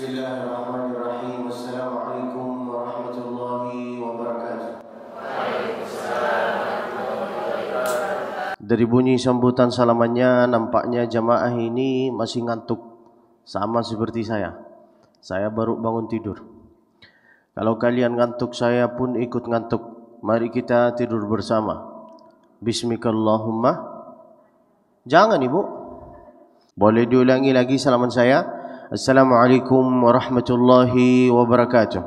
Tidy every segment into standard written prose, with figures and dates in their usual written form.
Bismillahirrahmanirrahim. Assalamualaikum warahmatullahi wabarakatuh. Dari bunyi sambutan salamannya nampaknya jamaah ini masih ngantuk, sama seperti saya. Saya baru bangun tidur. Kalau kalian ngantuk, saya pun ikut ngantuk. Mari kita tidur bersama. Bismikallahumma. Jangan ibu. Boleh diulangi lagi salaman saya. Assalamualaikum warahmatullahi wabarakatuh.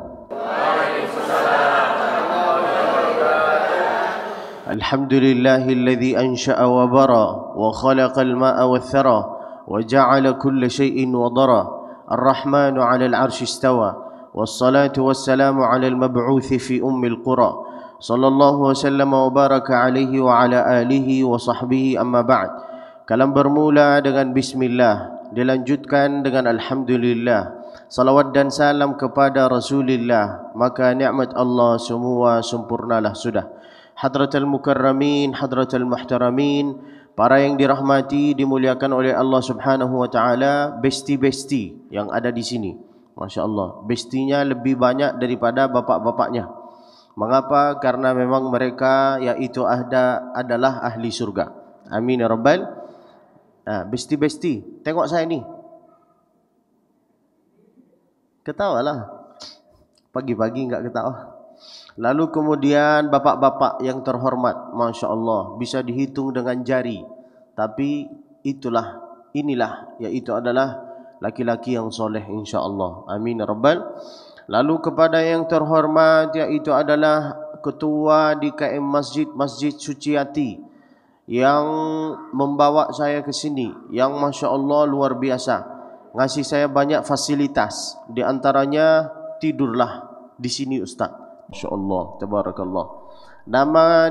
Alhamdulillahilladzi ansha'a wa bara wa khalaqal ma'a wath-thara wa ja'ala kulla shay'in wadara. Ar-Rahmanu 'alal 'arsy istawa. Wassalatu wassalamu 'alal mab'uuts fi ummil qura. Sallallahu wasallam wa baraka 'alaihi wa 'ala alihi wa sahbihi amma ba'd. Kalam bermula dengan bismillah, dilanjutkan dengan alhamdulillah. Salawat dan salam kepada Rasulullah, maka nikmat Allah semua sempurnalah sudah. Hadratul mukarramin, hadratul muhtaramin, para yang dirahmati, dimuliakan oleh Allah Subhanahu wa taala, besti-besti yang ada di sini. Masya-Allah, bestinya lebih banyak daripada bapak-bapaknya. Mengapa? Karena memang mereka yaitu adalah ahli surga. Amin ya rabbal. Besti-besti, tengok saya ni. Ketawalah. Pagi-pagi enggak ketawa. Lalu kemudian bapak-bapak yang terhormat, Masya Allah, bisa dihitung dengan jari. Tapi inilah, yaitu adalah laki-laki yang soleh insya Allah. Amin ya rabbal. Lalu kepada yang terhormat, yaitu adalah ketua DKM Masjid Suciati, yang membawa saya ke sini, yang Masya Allah luar biasa, ngasih saya banyak fasilitas. Di antaranya tidurlah di sini Ustaz. Masya Allah, tabarakallah. Nama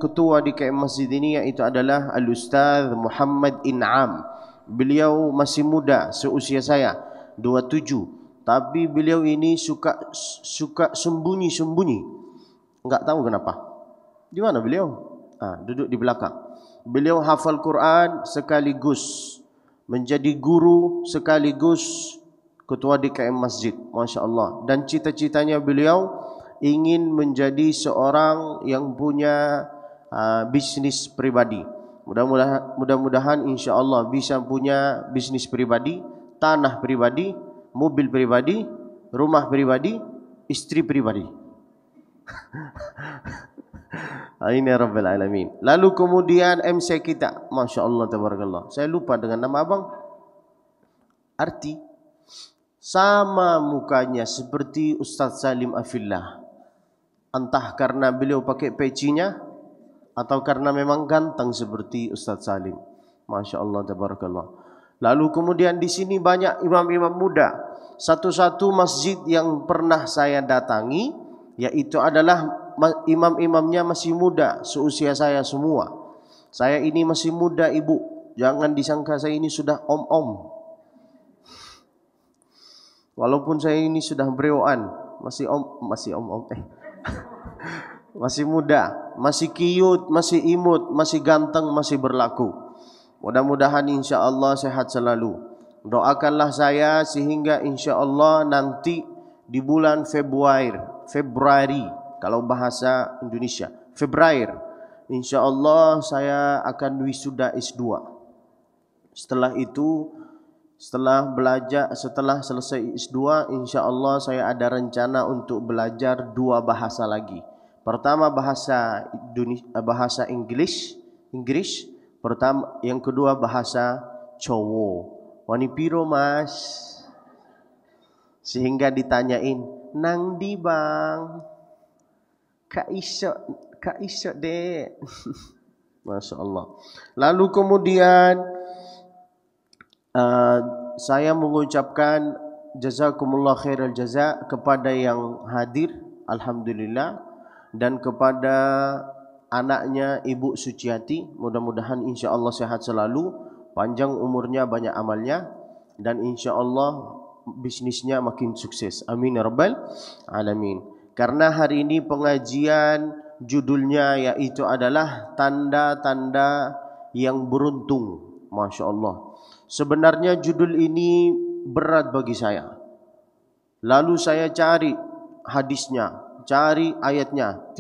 ketua DKM masjid ini yaitu adalah Al-Ustaz Muhammad In'am. Beliau masih muda, seusia saya, 27. Tapi beliau ini suka sembunyi-sembunyi. Enggak tahu kenapa. Di mana beliau? Duduk di belakang. Beliau hafal Quran sekaligus menjadi guru sekaligus ketua DKM masjid, Masya Allah. Dan cita-citanya beliau ingin menjadi seorang yang punya bisnis pribadi. Mudah-mudahan insya Allah bisa punya bisnis pribadi, tanah pribadi, mobil pribadi, rumah pribadi, istri pribadi. Amin ya rabbal alamin. Lalu kemudian MC kita, Masya Allah tabarakallah. Saya lupa dengan nama abang. Arti sama mukanya seperti Ustaz Salim Afillah. Entah karena beliau pakai pecinya atau karena memang ganteng seperti Ustaz Salim. Masya Allah tabarakallah. Lalu kemudian di sini banyak imam-imam muda. Satu-satu masjid yang pernah saya datangi, yaitu adalah imam-imamnya masih muda, seusia saya semua. Saya ini masih muda ibu, jangan disangka saya ini sudah om-om. Walaupun saya ini sudah berewoan, masih om-om. Masih muda, masih cute, masih imut, masih ganteng, masih berlaku. Mudah-mudahan insya Allah sehat selalu. Doakanlah saya sehingga insya Allah nanti di bulan Februari, kalau bahasa Indonesia, Februari, insya Allah saya akan wisuda S2. Setelah itu, setelah selesai S2, insya Allah saya ada rencana untuk belajar 2 bahasa lagi. Pertama bahasa Inggris. Yang kedua bahasa Jawa. Wani piro mas? Sehingga ditanyain, nang di bang? Kak iso dek. Masya Allah. Lalu kemudian saya mengucapkan jazakumullah khairal jaza kepada yang hadir, alhamdulillah, dan kepada anaknya Ibu Suciati. Mudah-mudahan insya Allah sehat selalu, panjang umurnya, banyak amalnya, dan insya Allah bisnisnya makin sukses. Amin ya rabbal alamin. Karena hari ini pengajian judulnya yaitu adalah tanda-tanda yang beruntung. Masya Allah. Sebenarnya judul ini berat bagi saya. Lalu saya cari hadisnya, cari ayatnya,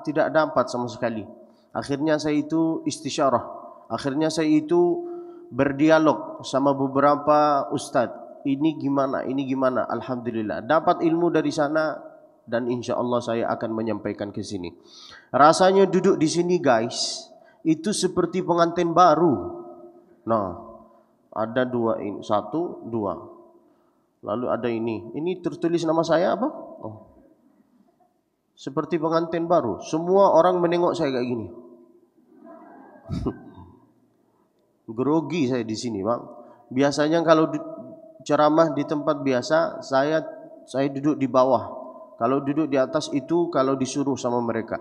tidak dapat sama sekali. Akhirnya saya itu istisyarah. Akhirnya saya itu berdialog sama beberapa ustaz. Ini gimana? Ini gimana? Alhamdulillah dapat ilmu dari sana dan insya Allah saya akan menyampaikan ke sini. Rasanya duduk di sini guys, itu seperti pengantin baru. Nah, ada dua ini, satu, dua. Lalu ada ini tertulis nama saya apa? Oh. Seperti pengantin baru. Semua orang menengok saya kayak gini. Grogi saya di sini, Bang. Biasanya kalau ceramah di tempat biasa, saya duduk di bawah. Kalau duduk di atas itu kalau disuruh sama mereka.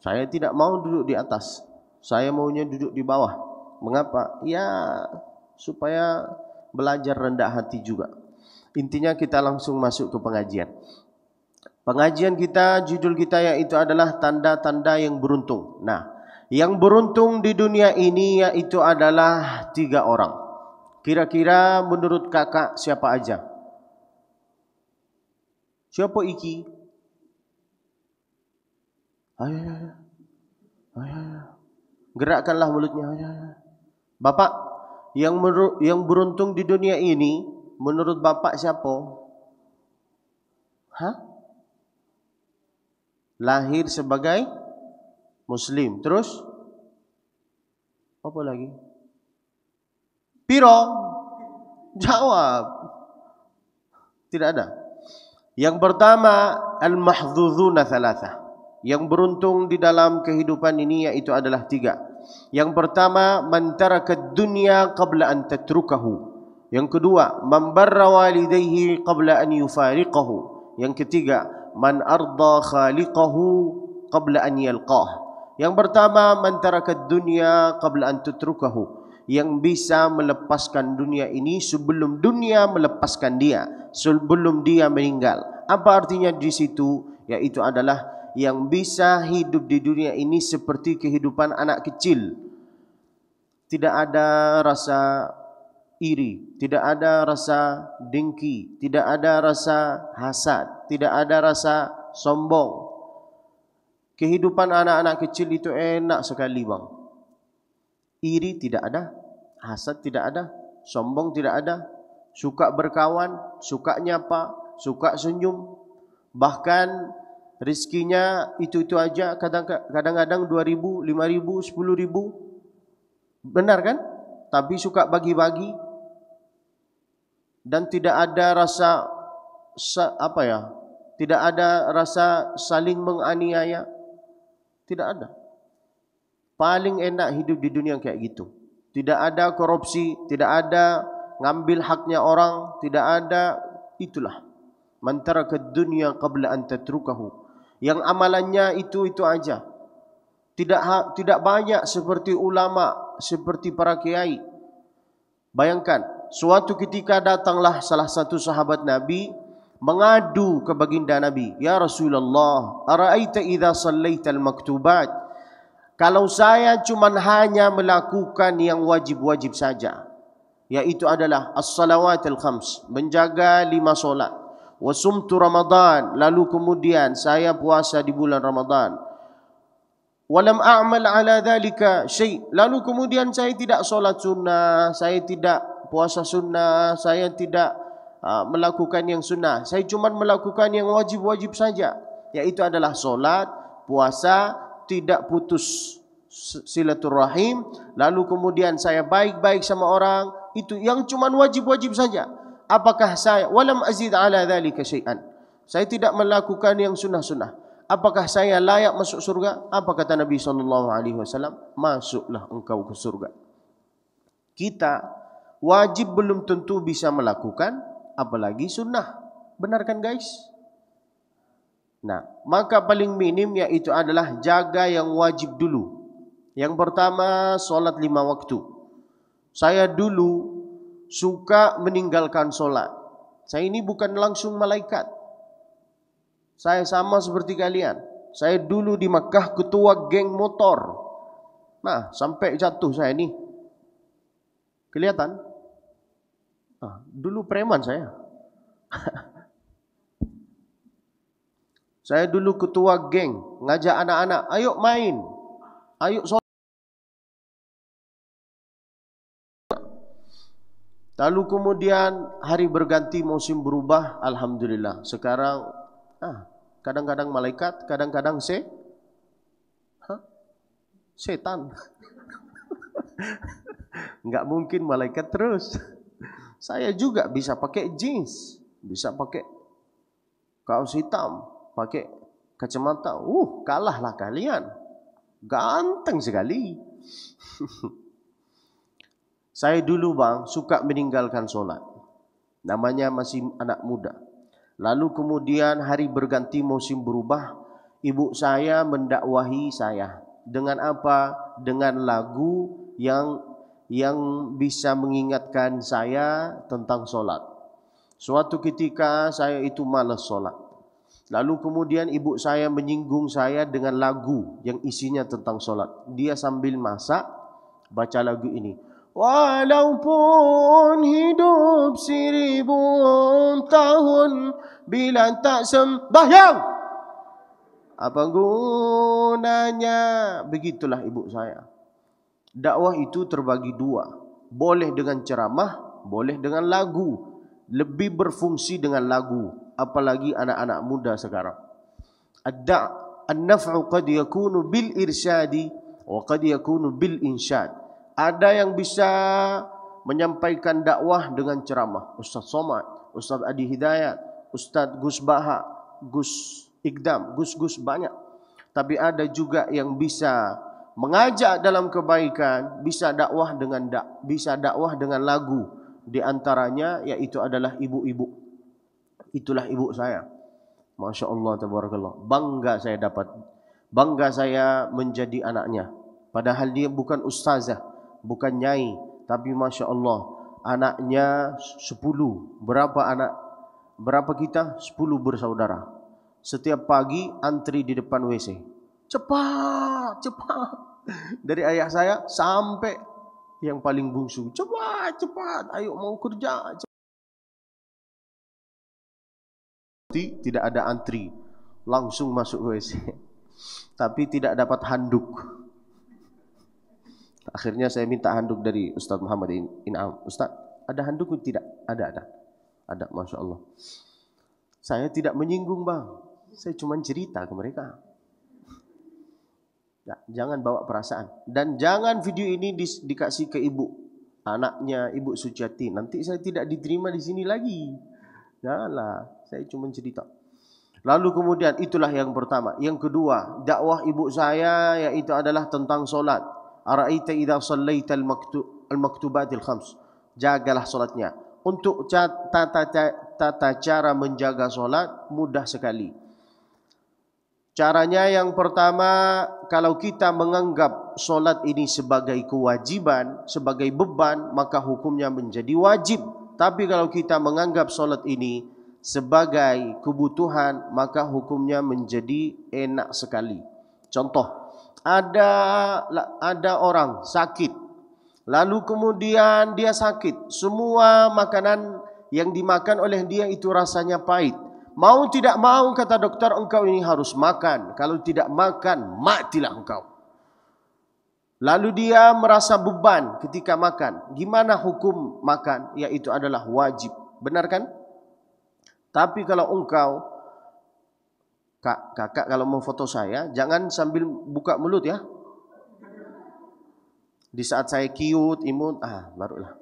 Saya tidak mau duduk di atas. Saya maunya duduk di bawah. Mengapa? Ya, supaya belajar rendah hati juga. Intinya kita langsung masuk ke pengajian. Pengajian kita, judul kita yaitu adalah tanda-tanda yang beruntung. Nah, yang beruntung di dunia ini yaitu adalah 3 orang. Kira-kira menurut kakak siapa aja? Siapa Iki? Ayo. Gerakkanlah mulutnya. Ayo. Bapak, yang beruntung di dunia ini menurut bapak siapa? Hah? Lahir sebagai Muslim. Terus? Apa lagi? Piro? Jawab. Tidak ada. Yang pertama, al-mahdzuzuna thalatha. Yang beruntung di dalam kehidupan ini yaitu adalah 3. Yang pertama, man taraka dunya qabla an tatrukahu. Yang kedua, man barra walidayhi qabla an yufariqahu. Yang ketiga, man arda khaliqahu qabla an yalqah. Yang pertama, man taraka dunya qabla an tutrukahu. Yang bisa melepaskan dunia ini sebelum dunia melepaskan dia, sebelum dia meninggal. Apa artinya di situ? Yaitu adalah yang bisa hidup di dunia ini seperti kehidupan anak kecil. Tidak ada rasa iri, tidak ada rasa dengki, tidak ada rasa hasad, tidak ada rasa sombong. Kehidupan anak-anak kecil itu enak sekali, Bang. Iri tidak ada, hasad tidak ada, sombong tidak ada, suka berkawan, suka nyapa, suka senyum. Bahkan rezekinya itu aja, kadang-kadang 2.000, 5.000, 10.000. Benar kan? Tapi suka bagi-bagi dan tidak ada rasa tidak ada rasa saling menganiaya. Tidak ada. Paling enak hidup di dunia kayak gitu. Tidak ada korupsi, tidak ada ngambil haknya orang, tidak ada. Itulah man taraka dunya qabla an tatrukahu. Yang amalannya itu aja. Tidak banyak seperti ulama, seperti para kiai. Bayangkan, suatu ketika datanglah salah satu sahabat Nabi mengadu ke baginda Nabi, "Ya Rasulullah, ara'aita idza sallaita al-maktubat?" Kalau saya cuma hanya melakukan yang wajib-wajib saja, yaitu adalah as-salawatul khams, menjaga 5 solat, wa sumtu Ramadan, lalu kemudian saya puasa di bulan Ramadan, walam a'mal ala dhalika syai', lalu kemudian saya tidak solat sunnah, saya tidak puasa sunnah, saya tidak melakukan yang sunnah, saya cuma melakukan yang wajib-wajib saja, yaitu adalah solat, puasa, tidak putus silaturahim, lalu kemudian saya baik-baik sama orang, itu yang cuma wajib-wajib saja. Apakah saya walam azid ala dhalika syai'an, saya tidak melakukan yang sunnah-sunnah, apakah saya layak masuk surga? Apa kata Nabi SAW? Masuklah engkau ke surga. Kita wajib belum tentu bisa melakukan, apalagi sunnah. Benar kan guys? Nah, maka paling minim yaitu adalah jaga yang wajib dulu. Yang pertama, solat 5 waktu. Saya dulu suka meninggalkan solat. Saya ini bukan langsung malaikat. Saya sama seperti kalian. Saya dulu di Makkah ketua geng motor. Nah, sampai jatuh saya ni. Kelihatan? Dulu preman saya. Saya dulu ketua geng, ngajak anak-anak, ayo main, ayo sholat. Lalu kemudian hari berganti, musim berubah, alhamdulillah. Sekarang kadang-kadang malaikat, kadang-kadang setan. Enggak mungkin malaikat terus. Saya juga bisa pakai jeans, bisa pakai kaos hitam, pakai kacamata. Kalahlah kalian. Ganteng sekali. Saya dulu bang suka meninggalkan sholat. Namanya masih anak muda. Lalu kemudian hari berganti, musim berubah. Ibu saya mendakwahi saya. Dengan apa? Dengan lagu yang bisa mengingatkan saya tentang sholat. Suatu ketika saya itu malas sholat. Lalu kemudian ibu saya menyinggung saya dengan lagu yang isinya tentang sholat. Dia sambil masak baca lagu ini. Walaupun hidup 1000 tahun bila tak sembahyang, apa gunanya? Begitulah ibu saya. Dakwah itu terbagi dua. Boleh dengan ceramah, boleh dengan lagu. Lebih berfungsi dengan lagu. Apalagi anak-anak muda sekarang. An-naf'u qad yakunu bil irsyadi wa qad yakunu bil insyad. Ada yang bisa menyampaikan dakwah dengan ceramah. Ustaz Somad, Ustaz Adi Hidayat, Ustaz Gus Baha, Gus Ikdam, Gus banyak. Tapi ada juga yang bisa mengajak dalam kebaikan, bisa dakwah dengan lagu. Di antaranya yaitu adalah ibu-ibu. Itulah ibu saya. Masya Allah, tabarakallah. Bangga saya menjadi anaknya. Padahal dia bukan ustazah, bukan nyai, tapi Masya Allah, anaknya 10. Berapa kita? 10 bersaudara. Setiap pagi antri di depan WC. Cepat. Dari ayah saya sampai yang paling bungsu. Cepat, ayo mau kerja. Tidak ada antri, langsung masuk WC. Tapi tidak dapat handuk. Akhirnya saya minta handuk dari Ustaz Muhammad In'am. Ustaz, ada handuk? Tidak? Ada. Masya Allah. Saya tidak menyinggung bang. Saya cuma cerita ke mereka. Ya, jangan bawa perasaan. Dan jangan video ini dikasih ke ibu. Anaknya Ibu Suciati. Nanti saya tidak diterima di sini lagi. Janganlah. Saya cuma cerita. Lalu kemudian itulah yang pertama. Yang kedua, dakwah ibu saya yaitu adalah tentang solat. Ara'aita idza shallaita al-maktubatil khams. Jagalah solatnya. Untuk tata cara menjaga solat mudah sekali. Caranya yang pertama, kalau kita menganggap solat ini sebagai kewajiban, sebagai beban, maka hukumnya menjadi wajib. Tapi kalau kita menganggap solat ini sebagai kebutuhan, maka hukumnya menjadi enak sekali. Contoh, ada orang sakit, lalu kemudian dia sakit, semua makanan yang dimakan oleh dia itu rasanya pahit. Mau tidak mau kata dokter, engkau ini harus makan. Kalau tidak makan, matilah engkau. Lalu dia merasa beban ketika makan. Gimana hukum makan? Yaitu adalah wajib. Benar kan? Tapi kalau engkau, kakak kalau mau foto saya, jangan sambil buka mulut ya. Di saat saya cute, imut, barulah.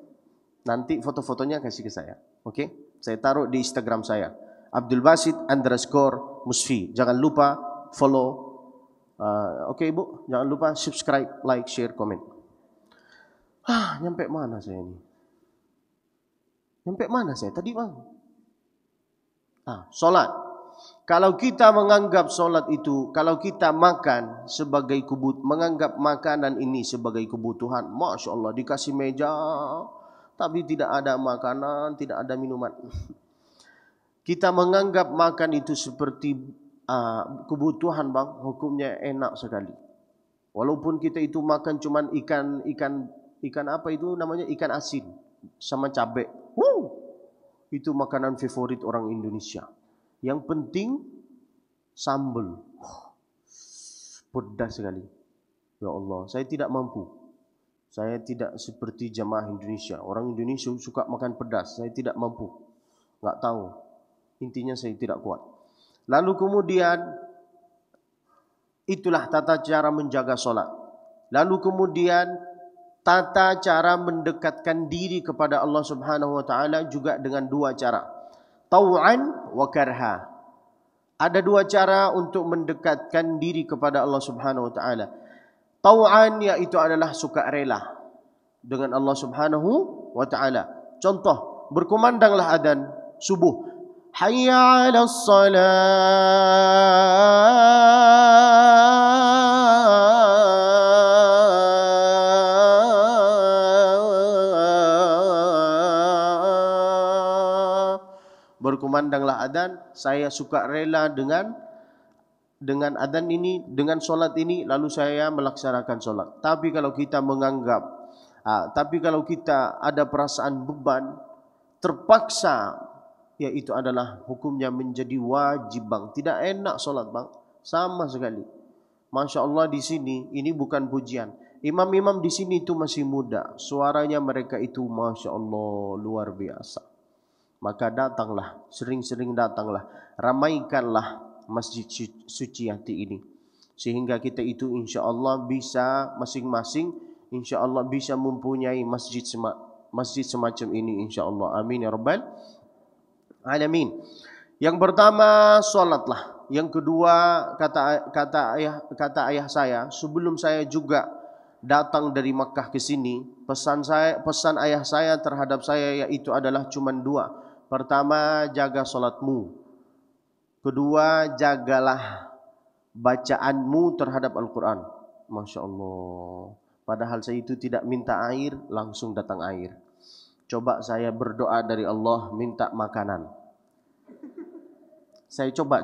Nanti foto-fotonya kasih ke saya. Oke? Saya taruh di Instagram saya. AbdulBasit_Musfi. Jangan lupa follow. Oke ibu, jangan lupa subscribe, like, share, komen. Nyampe mana saya ini? Nyampe mana saya tadi bang? Solat. Kalau kita menganggap solat itu, kalau kita makan sebagai menganggap makanan ini sebagai kebutuhan, Masya Allah dikasih meja, tapi tidak ada makanan, tidak ada minuman. Kita menganggap makan itu seperti kebutuhan bang, hukumnya enak sekali. Walaupun kita itu makan cuman ikan apa itu namanya, ikan asin sama cabai. Itu makanan favorit orang Indonesia. Yang penting sambal. Pedas sekali. Ya Allah, saya tidak mampu. Saya tidak seperti jamaah Indonesia. Orang Indonesia suka makan pedas. Saya tidak mampu. Enggak tahu. Intinya saya tidak kuat. Lalu kemudian itulah tata cara menjaga solat. Lalu kemudian tata cara mendekatkan diri kepada Allah Subhanahu wa taala juga dengan dua cara. Tau'an wa karha. Ada dua cara untuk mendekatkan diri kepada Allah Subhanahu wa taala. Tau'an yaitu adalah sukarela dengan Allah Subhanahu wa taala. Contoh, berkumandanglah adzan subuh. Hayya 'alas salah. Berkumandanglah adzan, saya sukarela dengan adzan ini, dengan solat ini, lalu saya melaksanakan solat. Tapi kalau kita menganggap, tapi kalau kita ada perasaan beban, terpaksa, ya itu adalah hukumnya menjadi wajib bang. Tidak enak solat bang, sama sekali. Masya Allah di sini, ini bukan pujian. Imam-imam di sini itu masih muda, suaranya mereka itu Masya Allah luar biasa. Maka datanglah, sering-sering datanglah, ramaikanlah masjid suci hati ini, sehingga kita itu insya Allah bisa masing-masing insya Allah bisa mempunyai masjid semacam ini insya Allah. Amin ya rabbal alamin. Yang pertama solatlah. Yang kedua kata ayah saya sebelum saya juga datang dari Makkah ke sini, pesan ayah saya terhadap saya yaitu adalah cuma dua. Pertama, jaga solatmu. Kedua, jagalah bacaanmu terhadap Al-Quran. Masya Allah. Padahal saya itu tidak minta air, langsung datang air. Coba saya berdoa dari Allah, minta makanan. Saya coba.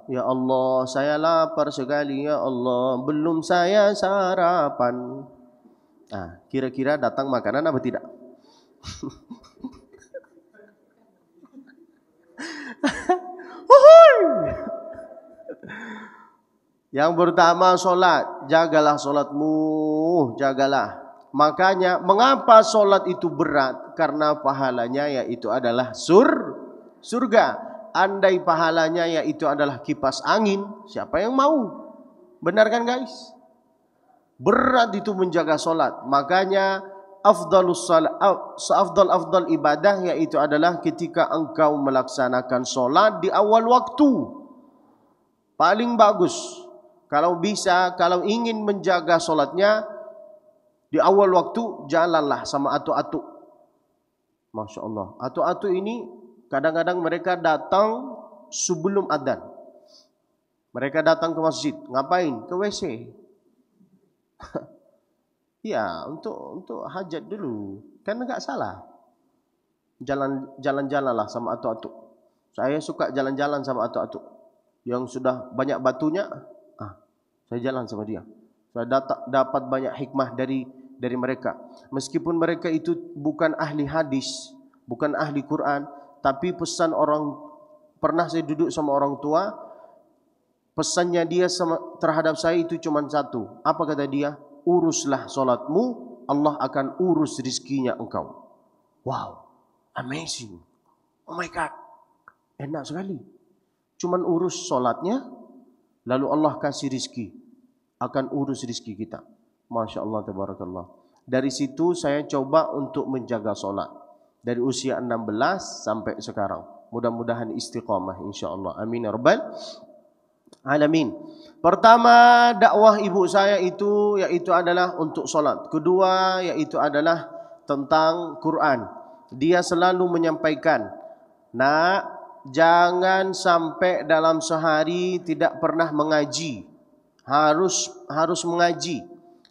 Ya Allah, saya lapar sekali ya Allah. Belum saya sarapan. Kira-kira datang makanan apa tidak? Yang pertama solat, jagalah solatmu, jagalah. Makanya mengapa solat itu berat? Karena pahalanya yaitu adalah surga. Andai pahalanya yaitu adalah kipas angin, siapa yang mau? Benar kan guys? Berat itu menjaga solat. Makanya afdal ibadah yaitu adalah ketika engkau melaksanakan solat di awal waktu. Paling bagus. Kalau bisa, kalau ingin menjaga solatnya di awal waktu, jalanlah sama atu-atu. Masya Allah. Atu-atu ini kadang-kadang mereka datang sebelum adzan. Mereka datang ke masjid. Ngapain? Ke WC. Ya, untuk hajat dulu. Kan enggak salah. Jalan-jalanlah sama atu-atu. Saya suka jalan-jalan sama atu-atu. Yang sudah banyak batunya, saya jalan sama dia. Saya dapat banyak hikmah dari mereka. Meskipun mereka itu bukan ahli hadis, bukan ahli Quran, tapi pesan orang, pernah saya duduk sama orang tua, pesannya dia terhadap saya itu cuma satu. Apa kata dia? Uruslah solatmu, Allah akan urus rizkinya engkau. Wow, amazing. Oh my God, enak sekali. Cuman urus solatnya, lalu Allah kasih rizki, akan urus rizki kita. Masya Allah, tabarakallah. Dari situ saya coba untuk menjaga solat. Dari usia 16 sampai sekarang. Mudah-mudahan istiqamah insya Allah. Amin ya rabbal alamin. Pertama, dakwah ibu saya itu yaitu adalah untuk solat. Kedua, yaitu adalah tentang Quran. Dia selalu menyampaikan, nak, jangan sampai dalam sehari tidak pernah mengaji. Harus mengaji.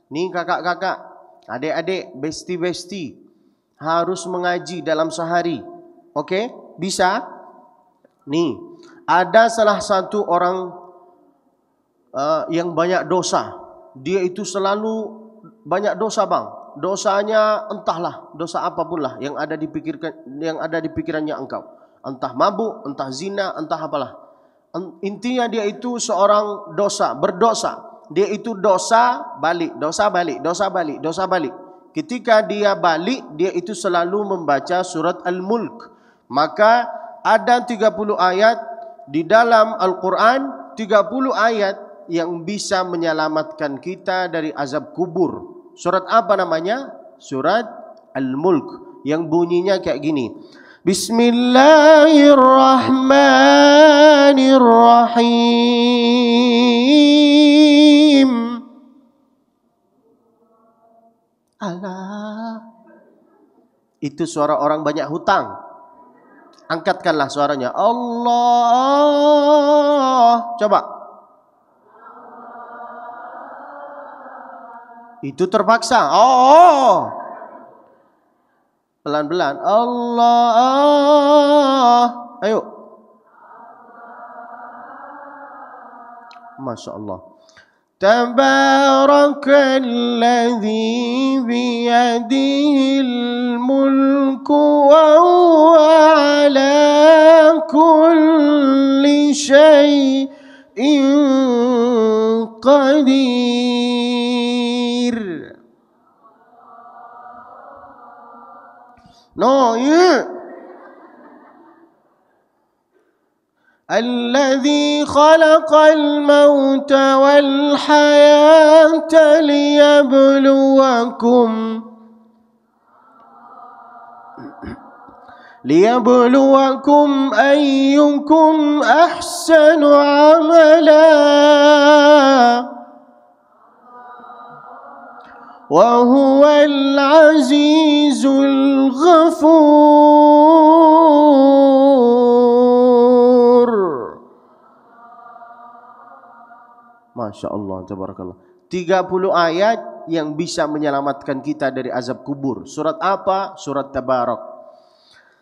Nih kakak-kakak, adik-adik, besti-besti, harus mengaji dalam sehari. Oke? Bisa? Nih, ada salah satu orang yang banyak dosa. Dia itu selalu banyak dosa bang. Dosanya entahlah, dosa apapun lah yang ada di pikirannya engkau. Entah mabuk, entah zina, entah apalah. Intinya dia itu seorang dosa, berdosa. Dia itu dosa balik, dosa balik, dosa balik, dosa balik. Ketika dia balik, dia itu selalu membaca surat Al-Mulk. Maka ada 30 ayat di dalam Al-Quran, 30 ayat yang bisa menyelamatkan kita dari azab kubur. Surat apa namanya? Surat Al-Mulk, yang bunyinya kayak gini. Bismillahirrahmanirrahim. Allah. Itu suara orang banyak hutang. Angkatkanlah suaranya. Allah. Coba. Itu terpaksa. Oh. Pelan-pelan. Allah. Ayo. Masya Allah. Tabarakalladzi biyadihil mulku wa huwa ala kulli syai'in qadir. No, yeah. الذي خلق الموت والحياة ليبلوكم أيكم أحسن عملا وهو العزيز الغفور. Masya Allah, tabarakallah. 30 ayat yang bisa menyelamatkan kita dari azab kubur. Surat apa? Surat Tabarak.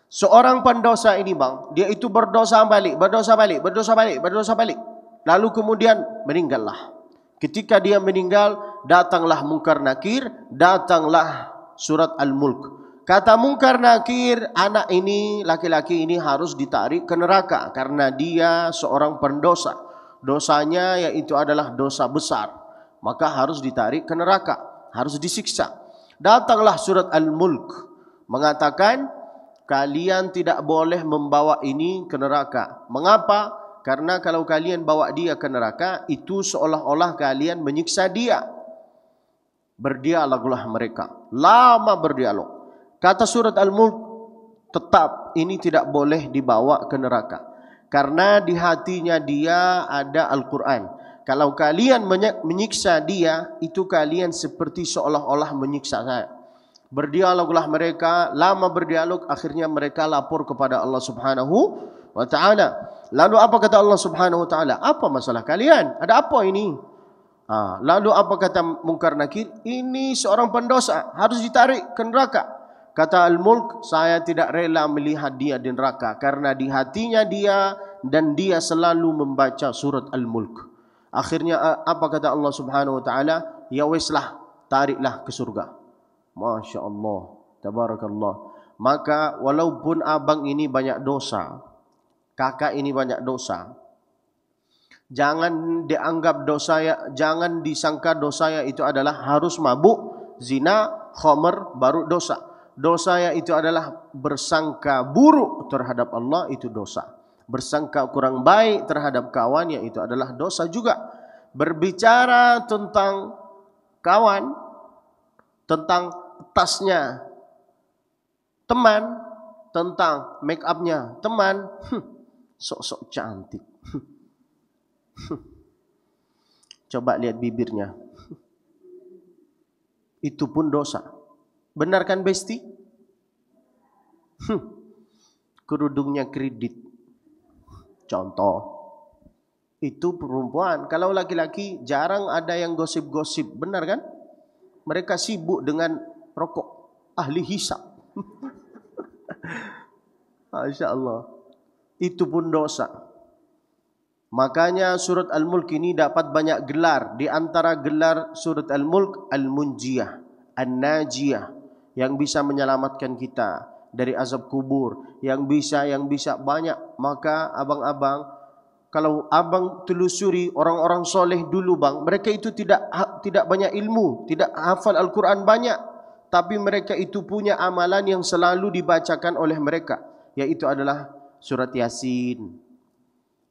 Seorang pendosa ini bang, dia itu berdosa balik, berdosa balik, berdosa balik, berdosa balik. Lalu kemudian meninggallah. Ketika dia meninggal, datanglah Munkar Nakir, datanglah surat Al-Mulk. Kata Munkar Nakir, anak ini, laki-laki ini harus ditarik ke neraka karena dia seorang pendosa. Dosanya yaitu adalah dosa besar, maka harus ditarik ke neraka, harus disiksa. Datanglah surat Al-Mulk mengatakan kalian tidak boleh membawa ini ke neraka. Mengapa? Karena kalau kalian bawa dia ke neraka, itu seolah-olah kalian menyiksa dia. Berdialoglah mereka, lama berdialog. Kata surat Al-Mulk, tetap ini tidak boleh dibawa ke neraka. Karena di hatinya dia ada Al-Quran. Kalau kalian menyiksa dia, itu kalian seperti seolah-olah menyiksa saya. Berdialoglah mereka, lama berdialog, akhirnya mereka lapor kepada Allah Subhanahu wa Ta'ala. Lalu apa kata Allah Subhanahu wa Ta'ala? Apa masalah kalian? Ada apa ini? Lalu apa kata Munkar Nakir? Ini seorang pendosa, harus ditarik ke neraka. Kata Al-Mulk, saya tidak rela melihat dia di neraka karena di hatinya dia dan dia selalu membaca surat Al-Mulk. Akhirnya apa kata Allah Subhanahu wa Ta'ala? Ya weslah, tariklah ke surga. Masya Allah, tabarakallah. Maka walaupun abang ini banyak dosa, kakak ini banyak dosa, jangan dianggap dosa ya, jangan disangka dosa ya itu adalah harus mabuk, zina, khamr baru dosa. Dosa ya itu adalah bersangka buruk terhadap Allah, itu dosa. Bersangka kurang baik terhadap kawan, ya itu adalah dosa juga. Berbicara tentang kawan, tentang tasnya teman, tentang make upnya teman, sok-sok cantik. Coba lihat bibirnya, itu pun dosa. Benar kan Besti? Kerudungnya kredit. Contoh. Itu perempuan. Kalau laki-laki jarang ada yang gosip-gosip. Benar kan? Mereka sibuk dengan rokok. Ahli hisab. Masya Allah. Itu pun dosa. Makanya surat Al-Mulk ini dapat banyak gelar. Di antara gelar surat Al-Mulk, Al-Munjiyah, An-Najiyah, yang bisa menyelamatkan kita dari azab kubur, yang bisa banyak. Maka abang-abang kalau abang telusuri orang-orang soleh dulu bang, mereka itu tidak banyak ilmu, tidak hafal Al-Quran banyak, tapi mereka itu punya amalan yang selalu dibacakan oleh mereka, yaitu adalah surat Yasin.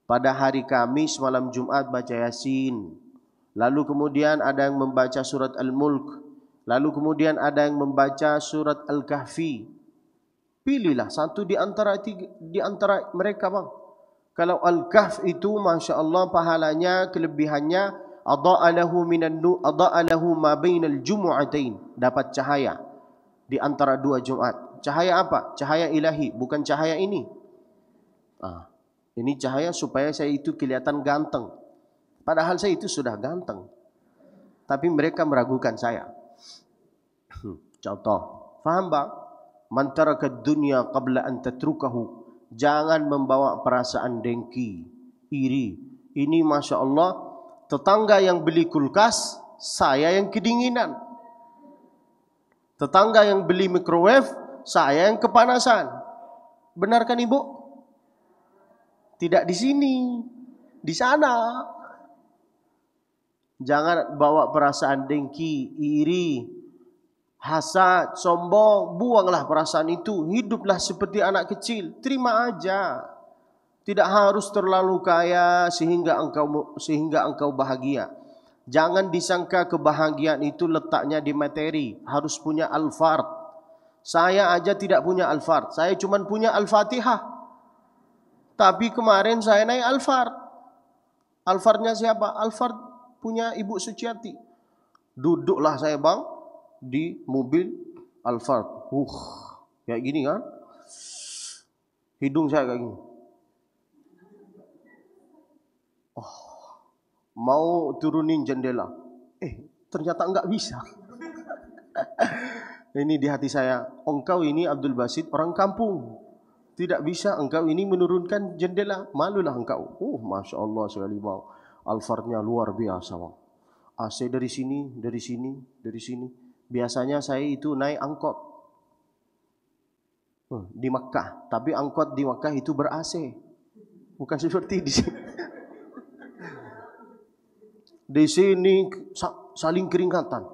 Pada hari Kamis malam Jumat baca Yasin. Lalu kemudian ada yang membaca surat Al-Mulk. Lalu kemudian ada yang membaca surat Al-Kahfi. Pilihlah satu di antara mereka bang. Kalau Al-Kahf itu Masya Allah pahalanya, kelebihannya adha'alahu ma bainal jumu'atain, dapat cahaya di antara dua Jumat. Cahaya apa? Cahaya ilahi, bukan cahaya ini. Ini cahaya supaya saya itu kelihatan ganteng. Padahal saya itu sudah ganteng. Tapi mereka meragukan saya. Contoh, faham bang? Man taraka dunya qabla an tatrukahu. Jangan membawa perasaan dengki, iri. Ini Masya Allah, tetangga yang beli kulkas, saya yang kedinginan. Tetangga yang beli microwave, saya yang kepanasan. Benar kan ibu? Tidak di sini, di sana. Jangan bawa perasaan dengki, iri, hasad, sombong. Buanglah perasaan itu. Hiduplah seperti anak kecil. Terima aja. Tidak harus terlalu kaya sehingga engkau bahagia. Jangan disangka kebahagiaan itu letaknya di materi. Harus punya Al-Fard. Saya aja tidak punya Al-Fard. Saya cuma punya Al-Fatihah. Tapi kemarin saya naik Al-Fard. Al-Fardnya siapa? Al-Fard punya Ibu Suciati. Duduklah saya bang di mobil Al-Fard. Kayak gini kan? Hidung saya kayak gini. Mau turunin jendela. Ternyata enggak bisa. Ini di hati saya. Engkau ini Abdul Basit orang kampung. Tidak bisa engkau ini menurunkan jendela. Malulah engkau. Masya Allah sekali bang. Al-Fardnya luar biasa bang. AC dari sini, dari sini, dari sini. Biasanya saya itu naik angkot di Makkah, tapi angkot di Makkah itu ber-AC, bukan seperti di sini. Di sini saling keringatan.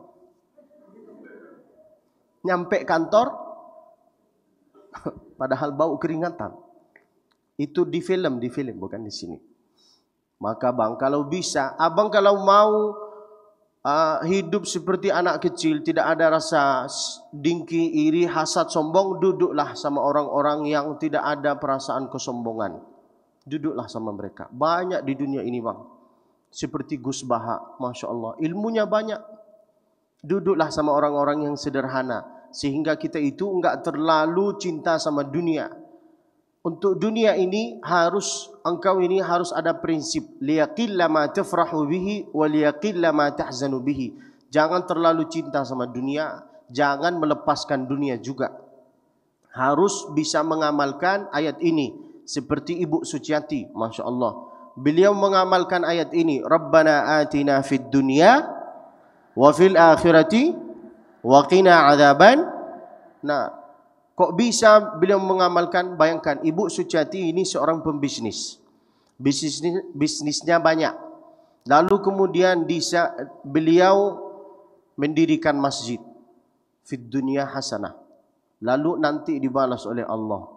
Nyampe kantor, padahal bau keringatan. Itu di film bukan di sini. Maka bang, kalau bisa, abang kalau mau hidup seperti anak kecil, tidak ada rasa dengki, iri, hasad, sombong, duduklah sama orang-orang yang tidak ada perasaan kesombongan. Duduklah sama mereka. Banyak di dunia ini bang. Seperti Gus Baha, Masya Allah, ilmunya banyak. Duduklah sama orang-orang yang sederhana, sehingga kita itu enggak terlalu cinta sama dunia. Untuk dunia ini engkau ini harus ada prinsip, liyaqilla ma tafrahu bihi wa liyaqilla ma tahzanu bihi. Jangan terlalu cinta sama dunia, jangan melepaskan dunia juga. Harus bisa mengamalkan ayat ini seperti Ibu Suciati, Masya Allah. Beliau mengamalkan ayat ini, Rabbana atina fid dunya wa fil akhirati wa qina adzaban. Kok bisa beliau mengamalkan? Bayangkan, Ibu Suciati ini seorang pembisnis. Bisnisnya banyak. Lalu kemudian beliau mendirikan masjid. Fid dunya hasanah. Lalu nanti dibalas oleh Allah.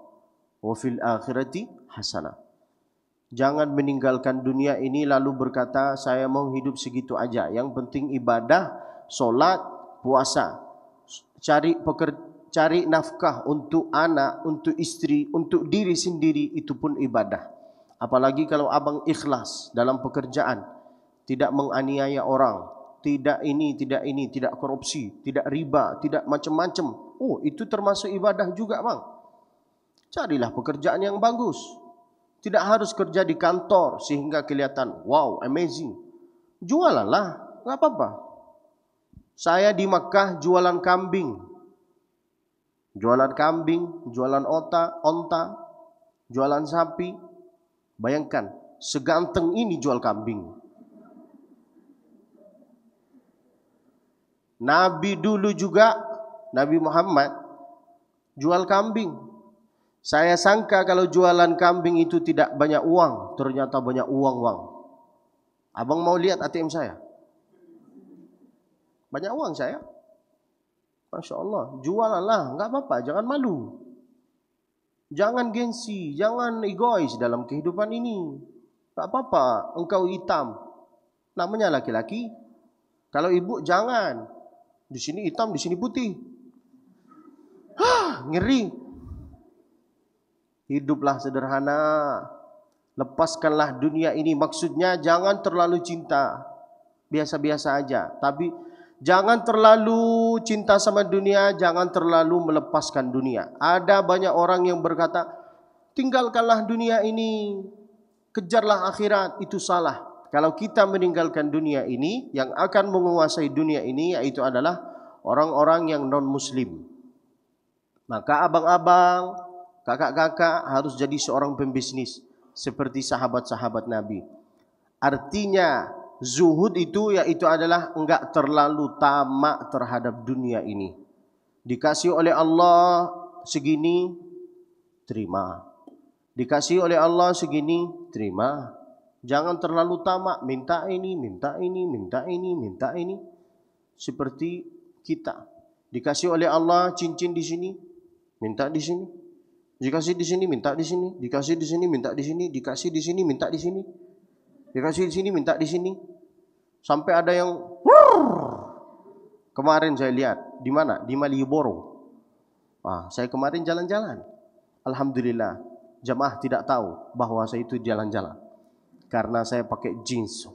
Wa fil akhirati hasanah. Jangan meninggalkan dunia ini lalu berkata, saya mau hidup segitu aja. Yang penting ibadah, solat, puasa. Cari nafkah untuk anak, untuk istri, untuk diri sendiri, itu pun ibadah. Apalagi kalau abang ikhlas dalam pekerjaan, tidak menganiaya orang, tidak korupsi, tidak riba, tidak macam-macam. Itu termasuk ibadah juga bang. Carilah pekerjaan yang bagus. Tidak harus kerja di kantor sehingga kelihatan wow, amazing. Jualanlah, enggak apa-apa. Saya di Makkah jualan kambing. Jualan kambing, jualan onta, jualan sapi. Bayangkan, seganteng ini jual kambing. Nabi dulu juga, Nabi Muhammad jual kambing. Saya sangka kalau jualan kambing itu tidak banyak uang, ternyata banyak uang, Bang. Abang mau lihat ATM saya? Banyak uang saya. Masya Allah, jualanlah, enggak apa-apa, jangan malu. Jangan gengsi, jangan egois dalam kehidupan ini. Enggak apa-apa, engkau hitam. Namanya laki-laki. Kalau ibu jangan. Di sini hitam, di sini putih. Ngeri. Hiduplah sederhana. Lepaskanlah dunia ini. Maksudnya jangan terlalu cinta. Biasa-biasa aja. Tapi jangan terlalu cinta sama dunia. Jangan terlalu melepaskan dunia. Ada banyak orang yang berkata, tinggalkanlah dunia ini. Kejarlah akhirat. Itu salah. Kalau kita meninggalkan dunia ini, yang akan menguasai dunia ini yaitu adalah orang-orang yang non-muslim. Maka abang-abang, kakak-kakak harus jadi seorang pembisnis seperti sahabat-sahabat Nabi. Artinya zuhud itu yaitu adalah enggak terlalu tamak terhadap dunia ini. Dikasih oleh Allah segini, terima. Dikasih oleh Allah segini, terima. Jangan terlalu tamak, minta ini, minta ini, minta ini, minta ini. Seperti kita. Dikasih oleh Allah cincin di sini, minta di sini. Dikasih di sini, minta di sini. Dikasih di sini, minta di sini. Dikasih di sini, minta di sini. Dikasih di sini, minta di sini. Sampai ada yang kemarin saya lihat. Di mana? Di Malioboro. Saya kemarin jalan-jalan. Alhamdulillah. Jamaah tidak tahu bahwa saya itu jalan-jalan. Karena saya pakai jeans.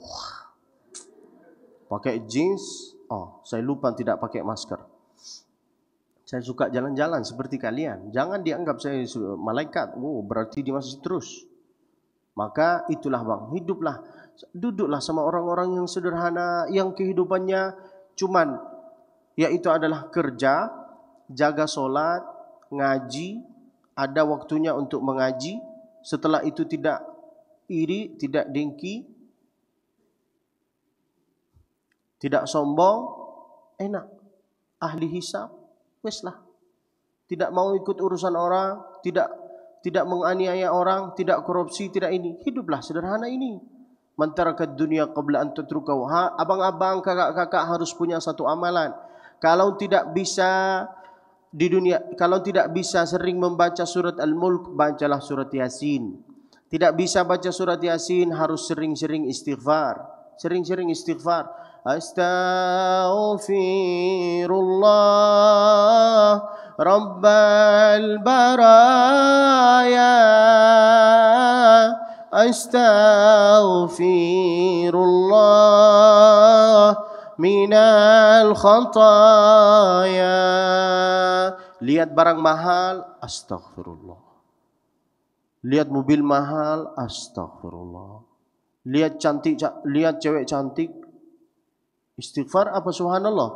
Pakai jeans. Saya lupa tidak pakai masker. Saya suka jalan-jalan seperti kalian. Jangan dianggap saya malaikat. Berarti dia masih terus. Maka itulah bang. Hiduplah. Duduklah sama orang-orang yang sederhana. Yang kehidupannya cuman. Yaitu adalah kerja. Jaga solat. Ngaji. Ada waktunya untuk mengaji. Setelah itu tidak iri, tidak dengki, tidak sombong, enak. Ahli hisab, weslah. Tidak mau ikut urusan orang, tidak menganiaya orang, tidak korupsi, tidak ini. Hiduplah sederhana ini. Man tarakat dunya qabla an tatrukahu. Abang-abang, kakak-kakak harus punya satu amalan. Kalau tidak bisa di dunia, kalau tidak bisa sering membaca surat Al-Mulk, bacalah surat Yasin. Tidak bisa baca surat Yasin, harus sering-sering istighfar. Sering-sering istighfar. Astaghfirullah Rabbal baraya. Astaghfirullah minal khataya. Lihat barang mahal, astaghfirullah. Lihat mobil mahal, astagfirullah. Lihat cantik, lihat cewek cantik, istighfar apa subhanallah?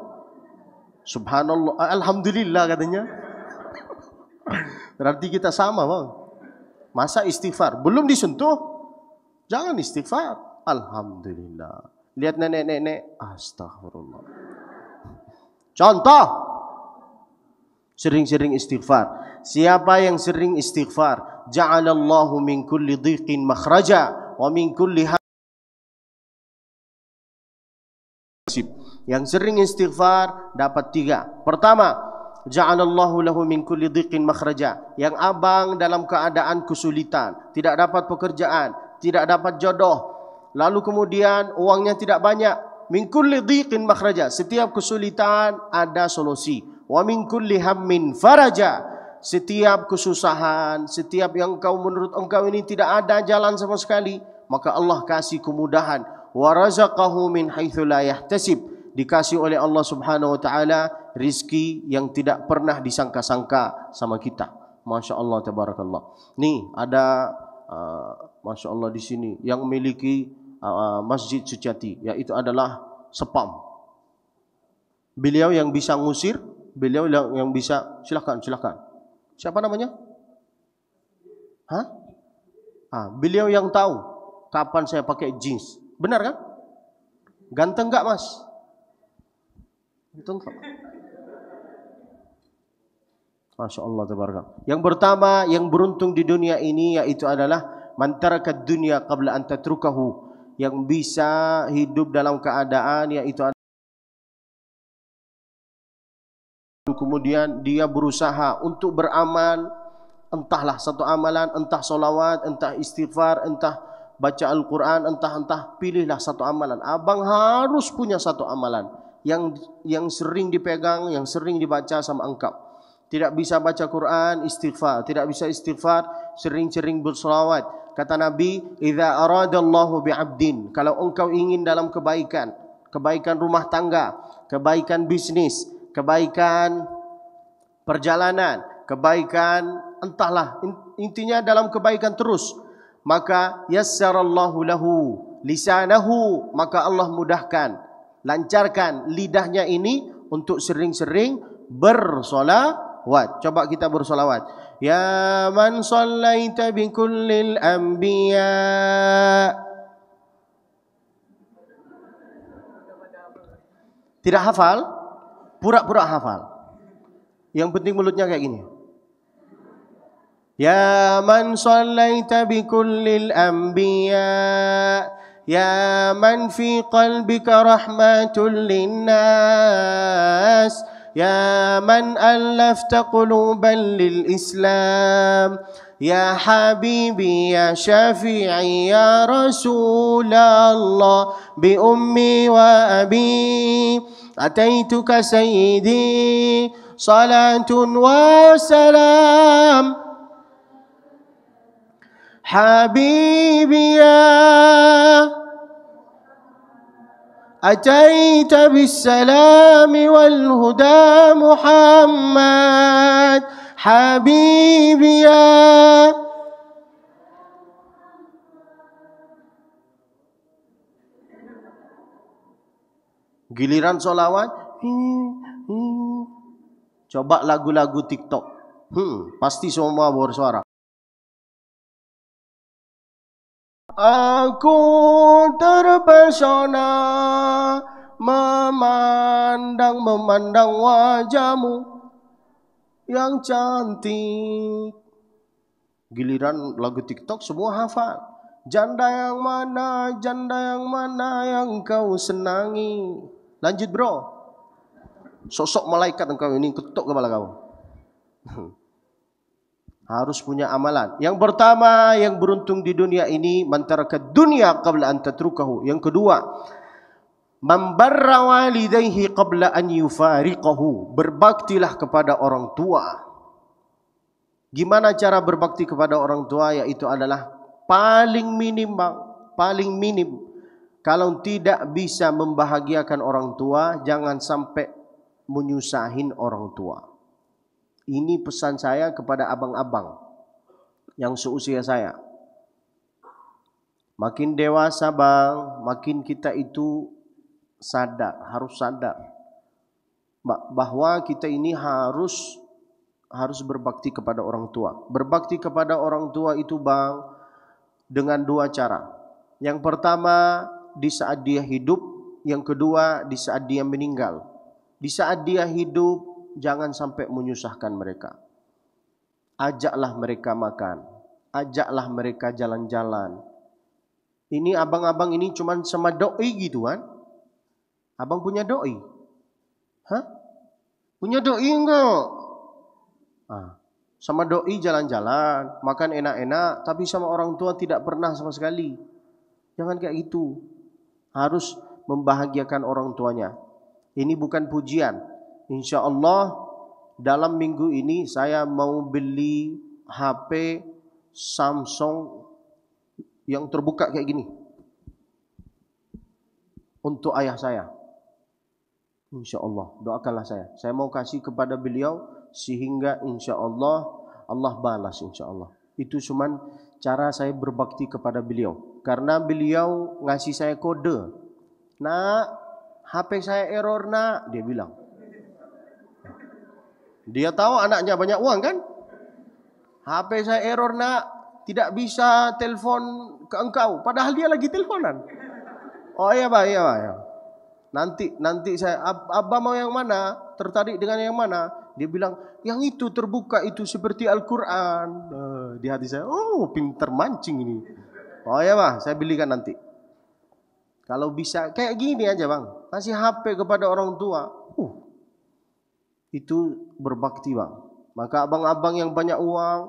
Subhanallah, alhamdulillah katanya. Berarti kita sama bang. Masa istighfar belum disentuh, jangan istighfar. Alhamdulillah. Lihat nenek-nenek, astagfirullah. Contoh, sering-sering istighfar. Siapa yang sering istighfar, ja'alallahu min kulli dhiqin makhraja wa min kulli hasib. Yang sering istighfar dapat 3. Pertama, ja'alallahu lahu min kulli dhiqin makhraja. Yang abang dalam keadaan kesulitan, tidak dapat pekerjaan, tidak dapat jodoh, lalu kemudian uangnya tidak banyak. Min kulli dhiqin makhraja. Setiap kesulitan ada solusi. Wa min kulli hammin faraja. Setiap kesusahan, setiap yang menurut engkau ini tidak ada jalan sama sekali, maka Allah kasih kemudahan. Wa razaqahu min haitsu la yahtasib. Dikasih oleh Allah Subhanahu wa taala rizki yang tidak pernah disangka-sangka sama kita. Masya Allah, tabarakallah. Nih ada Masya Allah di sini yang memiliki Masjid Suciati, yaitu adalah Sepam. Beliau yang bisa ngusir, beliau yang bisa, silakan. Siapa namanya? Beliau yang tahu kapan saya pakai jeans. Benar kan? Ganteng enggak, Mas? Ganteng enggak? Masya Allah tabarakallah. Yang pertama yang beruntung di dunia ini yaitu adalah man tarakat dunya qabla an tatrukahu, yang bisa hidup dalam keadaan yaitu kemudian dia berusaha untuk beramal, entahlah satu amalan, entah solawat, entah istighfar, entah baca Al-Quran, entah pilihlah satu amalan. Abang harus punya satu amalan yang sering dipegang, yang sering dibaca sama engkau. Tidak bisa baca Quran, istighfar. Tidak bisa istighfar, sering-sering bersolawat. Kata Nabi, "Idza aradallahu bi'abdin", kalau engkau ingin dalam kebaikan, kebaikan rumah tangga, kebaikan bisnis, kebaikan perjalanan, kebaikan entahlah, intinya dalam kebaikan terus, maka yassarallahu lahu lisanahu, maka Allah mudahkan, lancarkan lidahnya ini untuk sering-sering bersolawat. Coba kita bersolawat. Ya man sallaita bi kullil anbiya. Tidak hafal? Pura-pura hafal. Yang penting mulutnya kayak gini. Ya man sallaita bi kullil anbiya, ya man fi qalbika rahmatul linnas, ya man allafta quluban lil Islam, ya habibi ya syafi'i ya Rasulallah, bi ummi wa abi ataituka sayyidi, salatun wa salam. Habibi ya ataita bis salami wal huda Muhammad. Habibi ya. Giliran solawat, coba lagu-lagu TikTok, pasti semua bersuara. Aku terpesona memandang wajahmu yang cantik. Giliran lagu TikTok semua hafal. Janda yang mana yang kau senangi. Lanjut bro. Sosok malaikat engkau ini, ketuk kepala kau. Harus punya amalan. Yang pertama yang beruntung di dunia ini, man tarakat dunya qabla an tatrukahu. Yang kedua, man barra walidayhi qabla an yufariqahu. Berbaktilah kepada orang tua. Gimana cara berbakti kepada orang tua? Yaitu adalah paling minim bang, paling minim. Kalau tidak bisa membahagiakan orang tua, jangan sampai menyusahin orang tua. Ini pesan saya kepada abang-abang yang seusia saya. Makin dewasa bang, makin kita itu harus sadar bahwa kita ini harus berbakti kepada orang tua. Berbakti kepada orang tua itu bang dengan dua cara. Yang pertama di saat dia hidup, yang kedua di saat dia meninggal. Di saat dia hidup, jangan sampai menyusahkan mereka. Ajaklah mereka makan, ajaklah mereka jalan-jalan. Ini abang-abang ini cuman sama doi gitu kan? Abang punya doi? Hah? Punya doi enggak? Sama doi jalan-jalan, makan enak-enak, tapi sama orang tua tidak pernah sama sekali. Jangan kayak gitu. Harus membahagiakan orang tuanya. Ini bukan pujian. Insya Allah dalam minggu ini saya mau beli HP Samsung yang terbuka kayak gini untuk ayah saya. Insya Allah doakanlah saya. Saya mau kasih kepada beliau sehingga insya Allah Allah balas insya Allah. Itu cuman cara saya berbakti kepada beliau. Karena beliau ngasih saya kode. Nak, HP saya error nak, dia bilang. Dia tahu anaknya banyak uang kan? HP saya error nak, tidak bisa telepon ke engkau. Padahal dia lagi teleponan. Oh iya pak, iya pak. Ya. Nanti saya, Abah mau yang mana? Tertarik dengan yang mana? Dia bilang, yang itu terbuka itu seperti Al-Quran. Di hati saya, oh pinter mancing ini. Oh ya Bang, saya belikan nanti. Kalau bisa kayak gini aja Bang, kasih HP kepada orang tua. Itu berbakti Bang. Maka abang-abang yang banyak uang,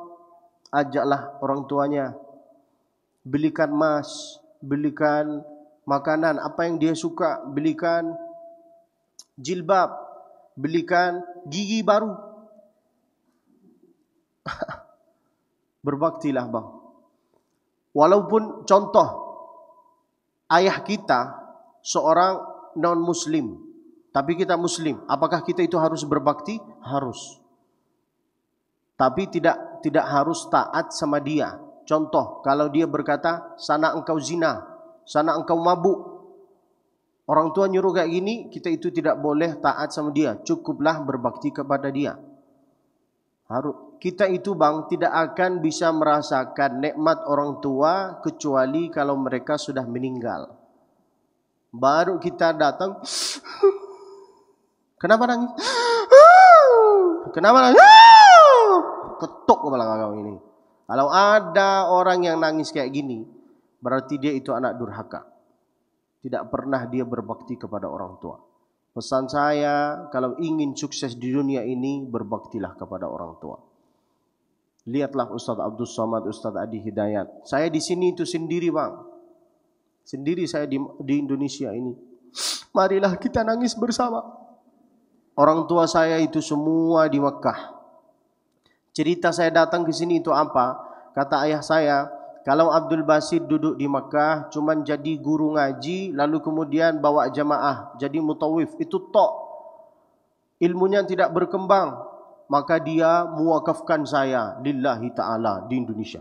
ajaklah orang tuanya. Belikan emas, belikan makanan apa yang dia suka, belikan jilbab, belikan gigi baru. Berbaktilah Bang. Walaupun contoh ayah kita seorang non muslim, tapi kita muslim, apakah kita itu harus berbakti? Harus. Tapi tidak harus taat sama dia. Contoh, kalau dia berkata, sana engkau zina, sana engkau mabuk. Orang tua nyuruh kayak gini, kita itu tidak boleh taat sama dia. Cukuplah berbakti kepada dia. Kita itu Bang tidak akan bisa merasakan nikmat orang tua kecuali kalau mereka sudah meninggal. Baru kita datang, kenapa nangis? Kenapa nangis? Ketuk kepala kau ini. Kalau ada orang yang nangis kayak gini, berarti dia itu anak durhaka. Tidak pernah dia berbakti kepada orang tua. Pesan saya, kalau ingin sukses di dunia ini, berbaktilah kepada orang tua. Lihatlah Ustaz Abdul Somad, Ustaz Adi Hidayat. Saya di sini itu sendiri Bang. Sendiri saya di Indonesia ini. Marilah kita nangis bersama. Orang tua saya itu semua di Mekah. Cerita saya datang ke sini itu apa? Kata ayah saya, kalau Abdul Basit duduk di Mekah cuman jadi guru ngaji lalu kemudian bawa jamaah jadi mutawif, itu tok. Ilmunya tidak berkembang, maka dia muwakafkan saya lillahi ta'ala di Indonesia.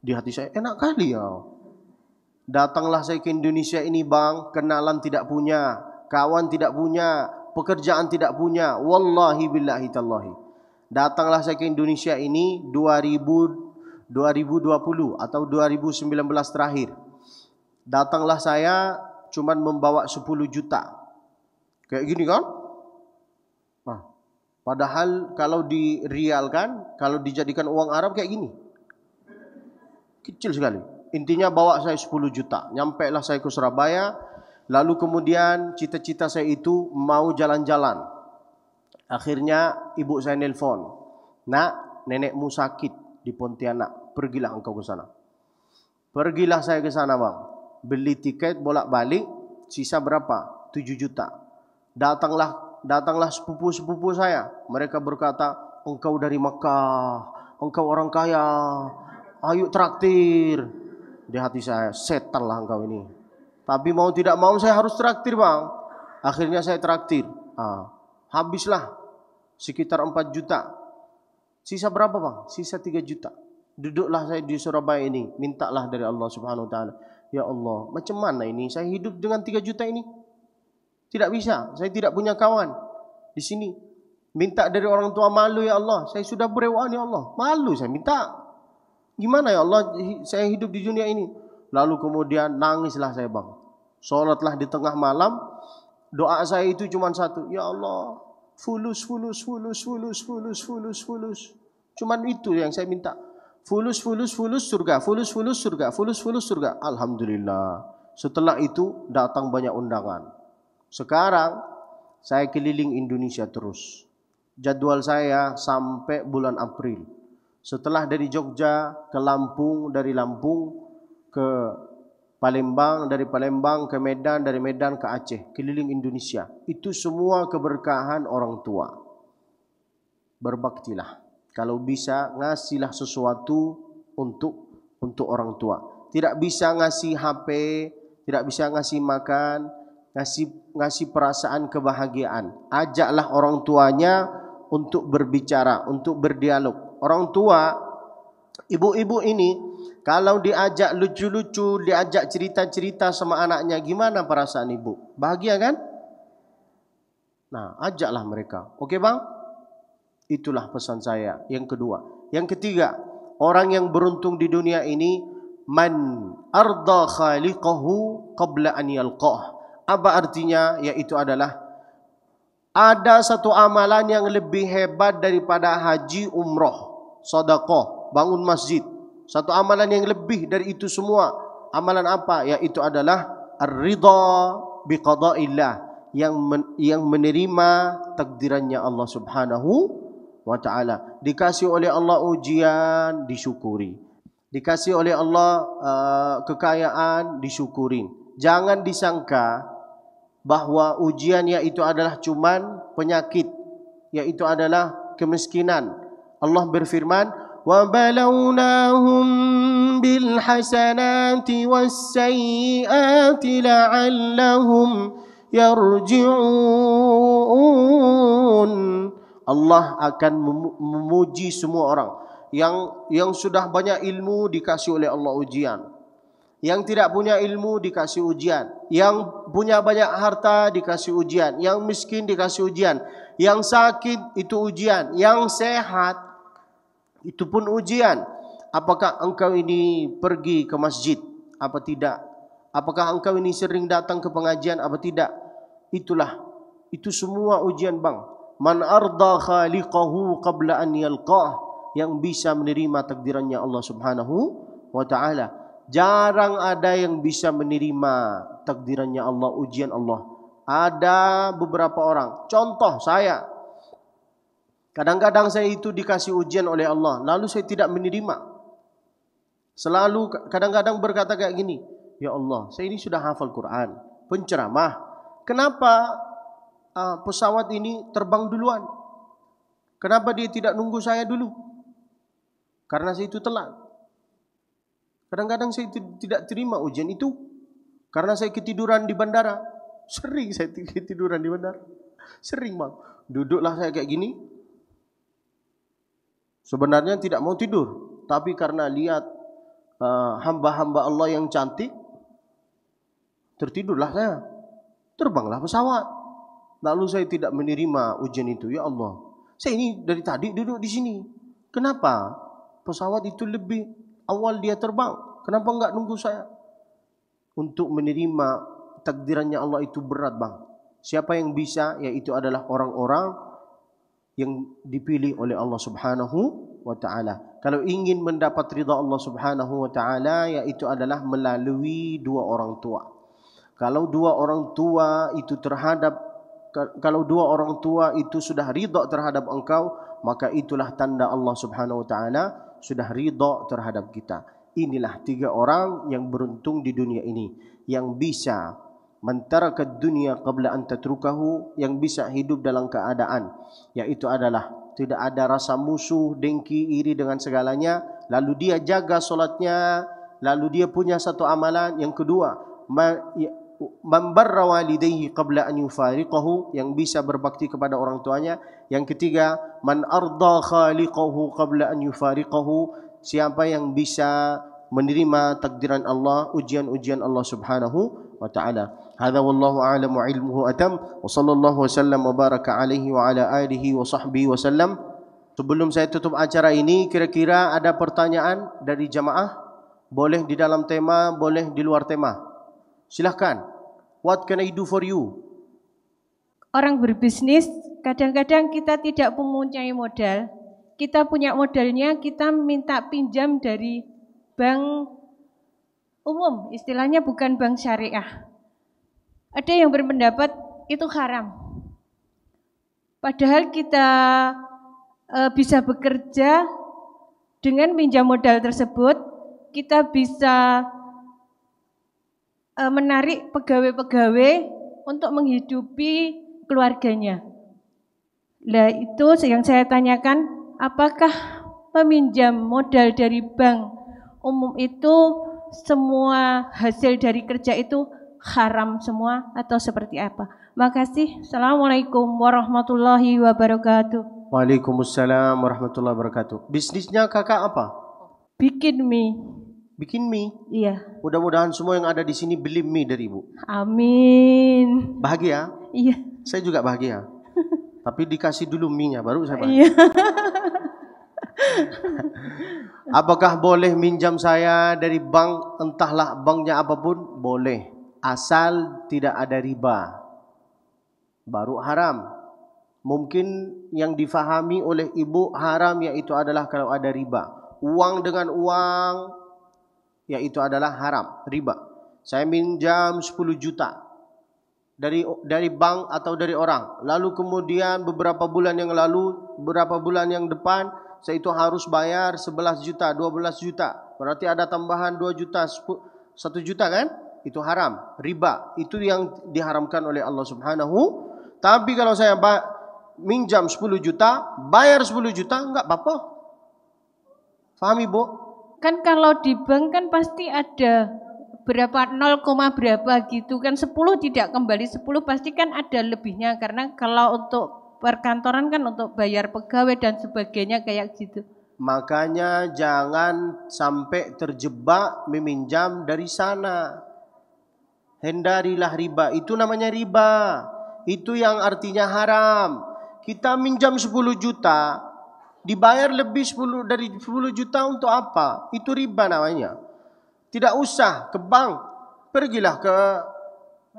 Di hati saya, enak kali ya. Datanglah saya ke Indonesia ini Bang, kenalan tidak punya, kawan tidak punya, pekerjaan tidak punya. Wallahi billahi tallahi. Datanglah saya ke Indonesia ini 2020 atau 2019 terakhir. Datanglah saya cuman membawa 10 juta. Kayak gini kan? Nah, padahal kalau dirialkan, kalau dijadikan uang Arab kayak gini. Kecil sekali. Intinya bawa saya 10 juta. Nyampe lah saya ke Surabaya. Lalu kemudian cita-cita saya itu mau jalan-jalan. Akhirnya ibu saya nelpon. Nak, nenekmu sakit di Pontianak. Pergilah engkau ke sana. Pergilah saya ke sana Bang. Beli tiket bolak-balik. Sisa berapa? 7 juta. Datanglah sepupu-sepupu saya. Mereka berkata, engkau dari Makkah, engkau orang kaya, ayo traktir. Di hati saya, setan lah engkau ini. Tapi mau tidak mau saya harus traktir Bang. Akhirnya saya traktir. Habislah sekitar 4 juta. Sisa berapa Bang? Sisa 3 juta. Duduklah saya di Surabaya ini. Mintalah dari Allah Subhanahu Wa Taala. Ya Allah, macam mana ini? Saya hidup dengan 3 juta ini? Tidak bisa. Saya tidak punya kawan di sini. Minta dari orang tua, malu ya Allah. Saya sudah berewaan ya Allah. Malu saya minta. Gimana ya Allah saya hidup di dunia ini? Lalu kemudian nangislah saya Bang. Sholatlah di tengah malam. Doa saya itu cuma satu. Ya Allah, fulus. Cuman itu yang saya minta. Fulus surga. Fulus surga. Alhamdulillah. Setelah itu datang banyak undangan. Sekarang saya keliling Indonesia terus. Jadwal saya sampai bulan April. Setelah dari Jogja ke Lampung, dari Lampung ke Palembang, dari Palembang ke Medan, dari Medan ke Aceh, keliling Indonesia. Itu semua keberkahan orang tua. Berbaktilah. Kalau bisa ngasihlah sesuatu untuk orang tua. Tidak bisa ngasih HP, tidak bisa ngasih makan, ngasih perasaan kebahagiaan. Ajaklah orang tuanya untuk berbicara, untuk berdialog. Orang tua, ibu-ibu ini kalau diajak lucu-lucu, diajak cerita-cerita sama anaknya, gimana perasaan ibu? Bahagia kan? Nah, ajaklah mereka. Oke Bang? Itulah pesan saya. Yang kedua. Yang ketiga, orang yang beruntung di dunia ini, man arda khaliqahu qabla an yalqah. Apa artinya? Yaitu adalah ada satu amalan yang lebih hebat daripada haji, umroh, sedekah, bangun masjid. Satu amalan yang lebih dari itu semua. Amalan apa? Yaitu adalah ar-ridha biqada'illah, yang menerima takdirannya Allah Subhanahu wa ta'ala. Dikasih oleh Allah ujian, disyukuri. Dikasih oleh Allah kekayaan, disyukurin. Jangan disangka bahwa ujiannya itu adalah cuman penyakit, yaitu adalah kemiskinan. Allah berfirman, wa balawnahum bil hasanati was sayyiati la'allahum yarji'un. Allah akan memuji semua orang yang sudah banyak ilmu, dikasih oleh Allah ujian. Yang tidak punya ilmu dikasih ujian. Yang punya banyak harta dikasih ujian. Yang miskin dikasih ujian. Yang sakit itu ujian. Yang sehat itu pun ujian. Apakah engkau ini pergi ke masjid? Apa tidak? Apakah engkau ini sering datang ke pengajian? Apa tidak? Itu semua ujian bang. Man arda khaliqahu qabla an yalqah, yang bisa menerima takdirannya Allah Subhanahu wa ta'ala. Jarang ada yang bisa menerima takdirannya Allah, ujian Allah. Ada beberapa orang. Contoh saya. Kadang-kadang saya itu dikasih ujian oleh Allah, lalu saya tidak menerima. Selalu kadang-kadang berkata kayak gini, ya Allah, saya ini sudah hafal Quran, penceramah. Kenapa pesawat ini terbang duluan? Kenapa dia tidak nunggu saya dulu? Karena saya itu telat. Kadang-kadang saya tidak terima ujian itu karena saya ketiduran di bandara. Sering saya ketiduran di bandara. Sering bang. Duduklah saya kayak gini. Sebenarnya tidak mau tidur, tapi karena lihat hamba-hamba Allah yang cantik, tertidurlah saya. Terbanglah pesawat. Lalu saya tidak menerima ujian itu. Ya Allah, saya ini dari tadi duduk di sini. Kenapa pesawat itu lebih awal dia terbang? Kenapa enggak nunggu saya? Untuk menerima takdirannya Allah itu berat bang. Siapa yang bisa? Yaitu adalah orang-orang yang dipilih oleh Allah Subhanahu wa ta'ala. Kalau ingin mendapat ridha Allah Subhanahu wa ta'ala, yaitu adalah melalui dua orang tua. Kalau dua orang tua itu sudah ridha terhadap engkau, maka itulah tanda Allah Subhanahu wa ta'ala sudah ridha terhadap kita. Inilah tiga orang yang beruntung di dunia ini, yang bisa mentaraka dunia qabla an tatrukahu, yang bisa hidup dalam keadaan yaitu adalah tidak ada rasa musuh, dengki, iri dengan segalanya. Lalu dia jaga solatnya. Lalu dia punya satu amalan. Yang kedua, man barra walidayhi qabla an yufariqahu, yang bisa berbakti kepada orang tuanya. Yang ketiga, man arda khaliqahu qabla an yufariqahu, siapa yang bisa menerima takdiran Allah, ujian-ujian Allah Subhanahu wa ta'ala. Hadza wallahu a'lam wa ilmuhu atam, wa sallallahu wasallam wa baraka alaihi wa ala alihi wa sahbihi wasallam. Sebelum saya tutup acara ini, kira-kira ada pertanyaan dari jamaah? Boleh di dalam tema, boleh di luar tema. Silahkan. What can I do for you? Orang berbisnis, kadang-kadang kita tidak mempunyai modal. Kita punya modalnya, kita minta pinjam dari bank umum, istilahnya bukan bank syariah. Ada yang berpendapat itu haram. Padahal kita bisa bekerja dengan pinjam modal tersebut, kita bisa menarik pegawai-pegawai untuk menghidupi keluarganya. Nah, itu yang saya tanyakan, apakah meminjam modal dari bank umum itu semua hasil dari kerja itu haram semua atau seperti apa? Makasih. Assalamualaikum warahmatullahi wabarakatuh. Waalaikumsalam warahmatullahi wabarakatuh. Bisnisnya kakak apa? Bikin mie. Bikin mie? Iya. Mudah-mudahan semua yang ada di sini beli mie dari ibu. Amin. Bahagia? Iya. Saya juga bahagia. Tapi dikasih dulu mie-nya baru saya bahagia. Iya. Apakah boleh minjam saya dari bank, entahlah banknya apapun? Boleh. asal tidak ada riba, baru haram. Mungkin yang difahami oleh ibu haram yaitu adalah kalau ada riba. Uang dengan uang yaitu adalah haram, riba. Saya minjam 10 juta dari bank atau dari orang. Lalu kemudian beberapa bulan yang lalu, beberapa bulan yang depan, saya itu harus bayar 11 juta, 12 juta. Berarti ada tambahan 2 juta, 1 juta kan? Itu haram, riba. Itu yang diharamkan oleh Allah Subhanahu. Tapi kalau saya minjam 10 juta, bayar 10 juta, enggak apa-apa. Faham Ibu? Kan kalau di bank kan pasti ada berapa 0, berapa gitu kan, 10 tidak kembali 10 pasti kan ada lebihnya, karena kalau untuk perkantoran kan untuk bayar pegawai dan sebagainya kayak gitu. Makanya jangan sampai terjebak meminjam dari sana. Hindarilah riba, itu namanya riba. Itu yang artinya haram. Kita minjam 10 juta, dibayar lebih 10 dari 10 juta untuk apa? Itu riba namanya. Tidak usah ke bank, pergilah ke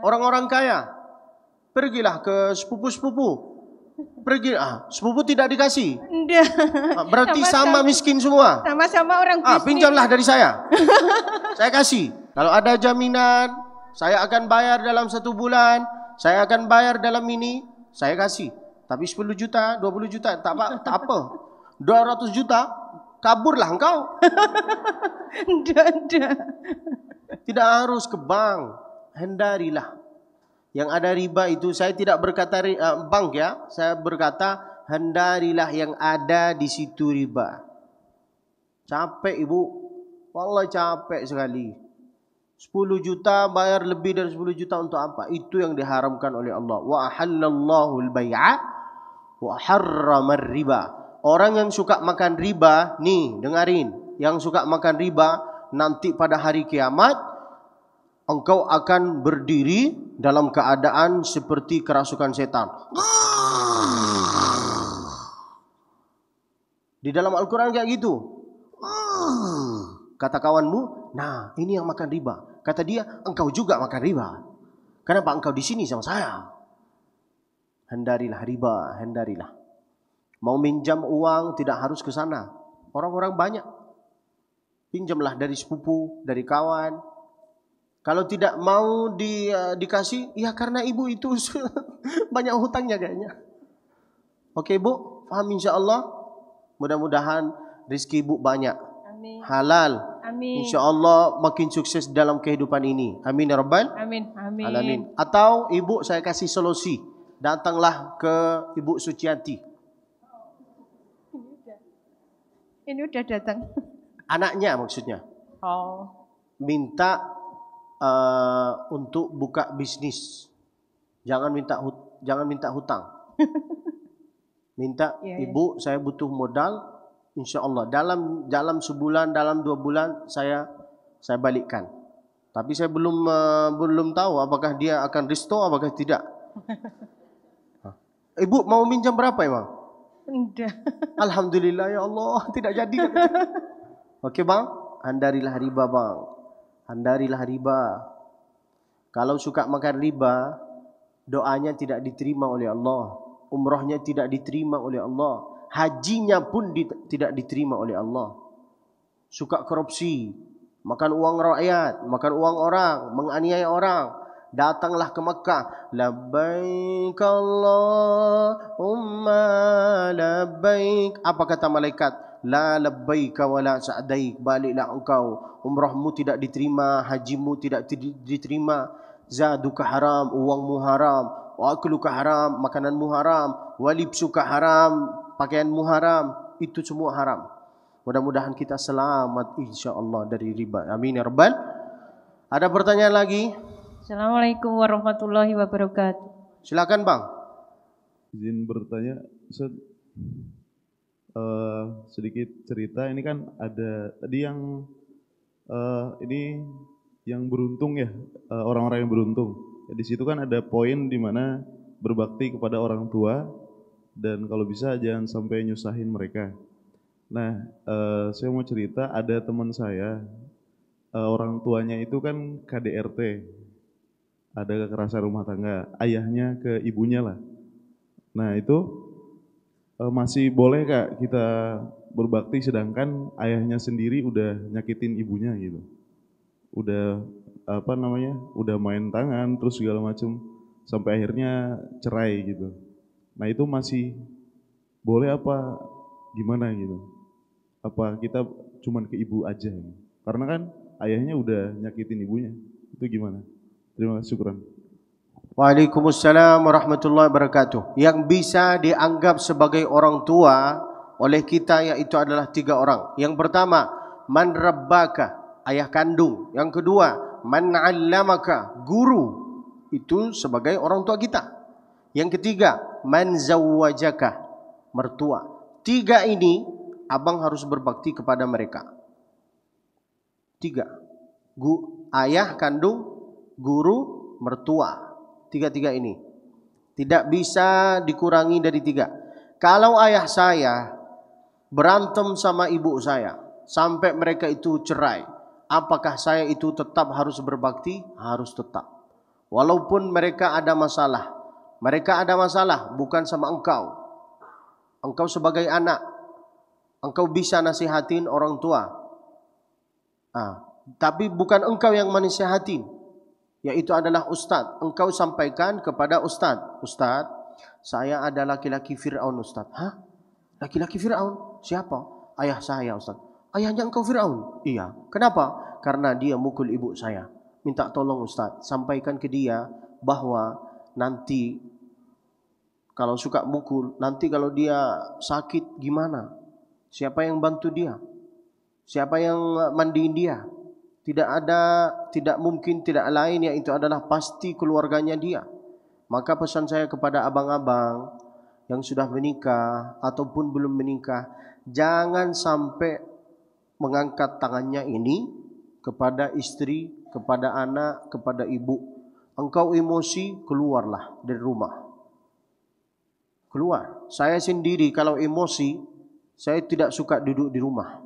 orang-orang kaya, pergilah ke sepupu-sepupu. Pergi, sepupu tidak dikasih. Enggak. Berarti sama miskin semua. Sama-sama orang bisnis. Pinjamlah dari saya. Saya kasih. Kalau ada jaminan, saya akan bayar dalam 1 bulan, saya akan bayar dalam ini, saya kasih. Tapi 10 juta, 20 juta, tak apa. 200 juta, kaburlah engkau. Enggak. Tidak harus ke bank. Hindarilah. Yang ada riba itu, saya tidak berkata bank ya, saya berkata hindarilah yang ada di situ riba. Capek Ibu, wallahi capek sekali. 10 juta bayar lebih dari 10 juta untuk apa? Itu yang diharamkan oleh Allah. Wa ahallallahu al-bai'a wa harrama riba. Orang yang suka makan riba, nih dengarin, yang suka makan riba nanti pada hari kiamat engkau akan berdiri dalam keadaan seperti kerasukan setan. Di dalam Al-Quran kayak gitu. Kata kawanmu, nah ini yang makan riba. Kata dia, engkau juga makan riba. Kenapa engkau di sini sama saya? Hindarilah riba, hindarilah. Mau minjam uang tidak harus ke sana. Orang-orang banyak. Pinjamlah dari sepupu, dari kawan. Kalau tidak mau dikasih, ya karena ibu itu banyak hutangnya kayaknya. Oke Bu, paham insyaAllah. Mudah-mudahan rezeki ibu banyak. Amin. Halal. Amin. InsyaAllah makin sukses dalam kehidupan ini. Amin ya Rabbal. Amin. Alamin. Atau ibu saya kasih solusi. Datanglah ke Ibu Suciati. Ini udah datang. Anaknya maksudnya. Oh. Minta untuk buka bisnis. Jangan minta hutang. Minta Ibu, saya butuh modal. InsyaAllah dalam sebulan, dalam 2 bulan saya balikkan. Tapi saya belum tahu apakah dia akan restore apakah tidak. Ibu mau minjam berapa emang? Enggak. Alhamdulillah ya Allah, tidak jadi. Oke bang, hindarilah riba bang. Hindarilah riba. Kalau suka makan riba, doanya tidak diterima oleh Allah. Umrahnya tidak diterima oleh Allah. Hajinya pun tidak diterima oleh Allah. Suka korupsi, makan uang rakyat, makan uang orang, menganiaya orang. Datanglah ke Makkah. Labbaik Allahumma labbaik. Apa kata malaikat? La labbaika wa la sa'daik. Baliklah engkau. Umrahmu tidak diterima, hajimu tidak diterima. Zaduka haram, uangmu haram. Wa akluka haram, makananmu haram. Wa libsuka haram, pakaianmu haram. Itu semua haram. Mudah-mudahan kita selamat insyaAllah dari riba. Amin ya Rabbal. Ada pertanyaan lagi? Assalamualaikum warahmatullahi wabarakatuh. Silakan bang. Izin bertanya, Ustaz, sedikit cerita. Ini kan ada tadi yang ini yang beruntung ya, orang-orang yang beruntung. Ya, di situ kan ada poin di mana berbakti kepada orang tua dan kalau bisa jangan sampai nyusahin mereka. Nah, saya mau cerita, ada teman saya, orang tuanya itu kan KDRT. ada kekerasan rumah tangga, ayahnya ke ibunya lah. Nah itu masih boleh Kak kita berbakti sedangkan ayahnya sendiri udah nyakitin ibunya gitu. Udah udah main tangan terus segala macem sampai akhirnya cerai gitu. Nah itu masih boleh apa gimana gitu? Apa kita cuman ke ibu aja gitu? Karena kan ayahnya udah nyakitin ibunya. Itu gimana? Terima kasih, syukran. Waalaikumsalam warahmatullahi wabarakatuh. Yang bisa dianggap sebagai orang tua oleh kita yaitu adalah 3 orang. Yang pertama, man rabbaka, ayah kandung. Yang kedua, man 'allamaka, guru. Itu sebagai orang tua kita. Yang ketiga, man zawwajaka, mertua. 3 ini abang harus berbakti kepada mereka. 3. Ayah kandung, guru, mertua. 3 ini tidak bisa dikurangi dari 3. Kalau ayah saya berantem sama ibu saya sampai mereka itu cerai, apakah saya itu tetap harus berbakti? Harus tetap. Walaupun mereka ada masalah. Mereka ada masalah bukan sama engkau. Engkau sebagai anak, engkau bisa nasihatin orang tua. Tapi bukan engkau yang menasihatin, yaitu adalah ustaz. Engkau sampaikan kepada ustaz, Ustaz, saya ada laki-laki Fir'aun Ustaz. Hah? Laki-laki Fir'aun? Siapa? Ayah saya Ustaz. Ayahnya engkau Fir'aun? Iya. Kenapa? Karena dia mukul ibu saya. Minta tolong Ustaz, sampaikan ke dia bahwa nanti kalau suka mukul, nanti kalau dia sakit gimana? Siapa yang bantu dia? Siapa yang mandiin dia? Tidak mungkin tidak lain yaitu adalah pasti keluarganya dia. Maka pesan saya kepada abang-abang yang sudah menikah ataupun belum menikah, jangan sampai mengangkat tangannya ini kepada istri, kepada anak, kepada ibu. Engkau emosi, keluarlah dari rumah. Keluar. Saya sendiri kalau emosi, saya tidak suka duduk di rumah.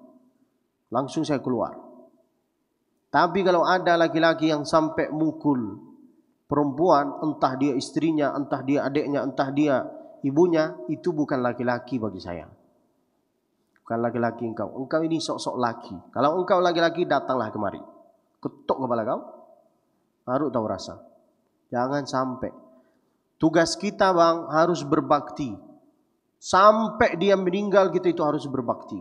Langsung saya keluar. Tapi kalau ada laki-laki yang sampai mukul perempuan, entah dia istrinya, entah dia adiknya, entah dia ibunya, itu bukan laki-laki bagi saya. Bukan laki-laki engkau. Engkau ini sok-sok laki. Kalau engkau laki-laki, datanglah kemari. Ketuk kepala kau. Baru tahu rasa. Jangan sampai. Tugas kita bang harus berbakti. Sampai dia meninggal kita itu harus berbakti.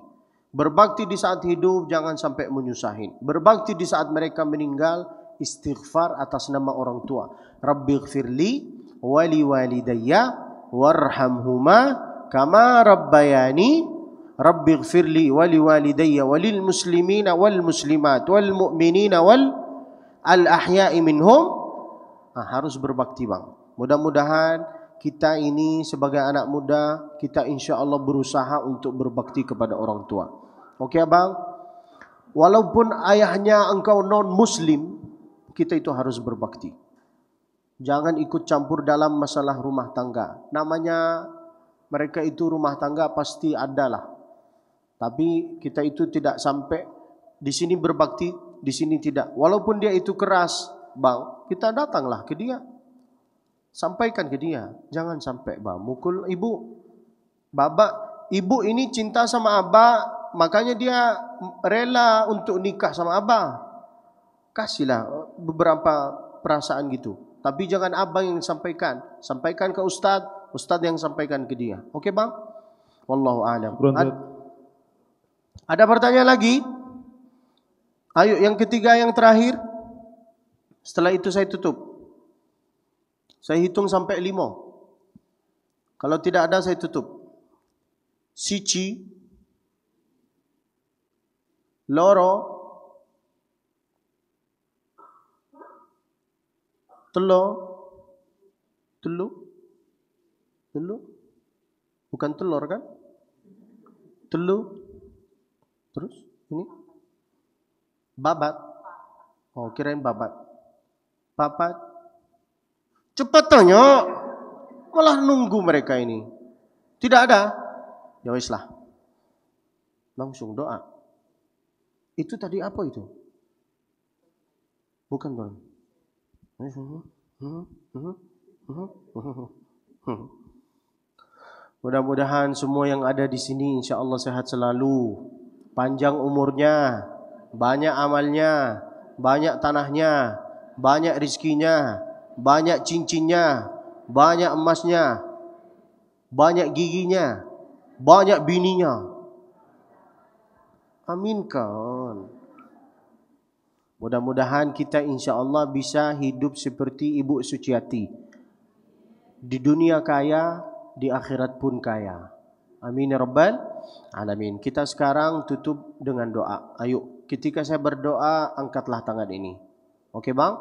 Berbakti di saat hidup jangan sampai menyusahin. Berbakti di saat mereka meninggal, istighfar atas nama orang tua. Rabbighfirli wali walidayya warhamhuma kama rabbayani. Rabbighfirli wali walidayya walil muslimina wal muslimat wal mu'minina wal al-ahya'i minhum. Harus berbakti bang. Mudah-mudahan kita ini sebagai anak muda, kita insya Allah berusaha untuk berbakti kepada orang tua. Oke abang? Walaupun ayahnya engkau non-muslim, kita itu harus berbakti. Jangan ikut campur dalam masalah rumah tangga. Namanya mereka itu rumah tangga pasti adalah. Tapi kita itu tidak sampai di sini berbakti, di sini tidak. Walaupun dia itu keras, bang, kita datanglah ke dia. Sampaikan ke dia, jangan sampai bang mukul ibu. Baba, ibu ini cinta sama abah, makanya dia rela untuk nikah sama abah. Kasihlah beberapa perasaan gitu. Tapi jangan abang yang sampaikan. Sampaikan ke ustaz, ustaz yang sampaikan ke dia. Oke bang? Wallahu a'lam. Ada pertanyaan lagi? Ayo yang ketiga yang terakhir. Setelah itu saya tutup. Saya hitung sampai 5. Kalau tidak ada saya tutup. Siji, loro, telo, bukan telur kan? Telu, terus ini babat. Oh kirain babat. Papat. Cepat tanya, malah nunggu mereka ini. Tidak ada, ya weslah. Langsung doa. Itu tadi apa itu? Bukan bang. Mudah-mudahan semua yang ada di sini insya Allah sehat selalu, panjang umurnya, banyak amalnya, banyak tanahnya, banyak rizkinya, banyak cincinnya, banyak emasnya, banyak giginya, banyak bininya. Aminkan. Mudah-mudahan kita insya Allah bisa hidup seperti Ibu Suciati. Di dunia kaya, di akhirat pun kaya. Amin ya rabbal alamin. Kita sekarang tutup dengan doa. Ayo, ketika saya berdoa, angkatlah tangan ini. Oke bang?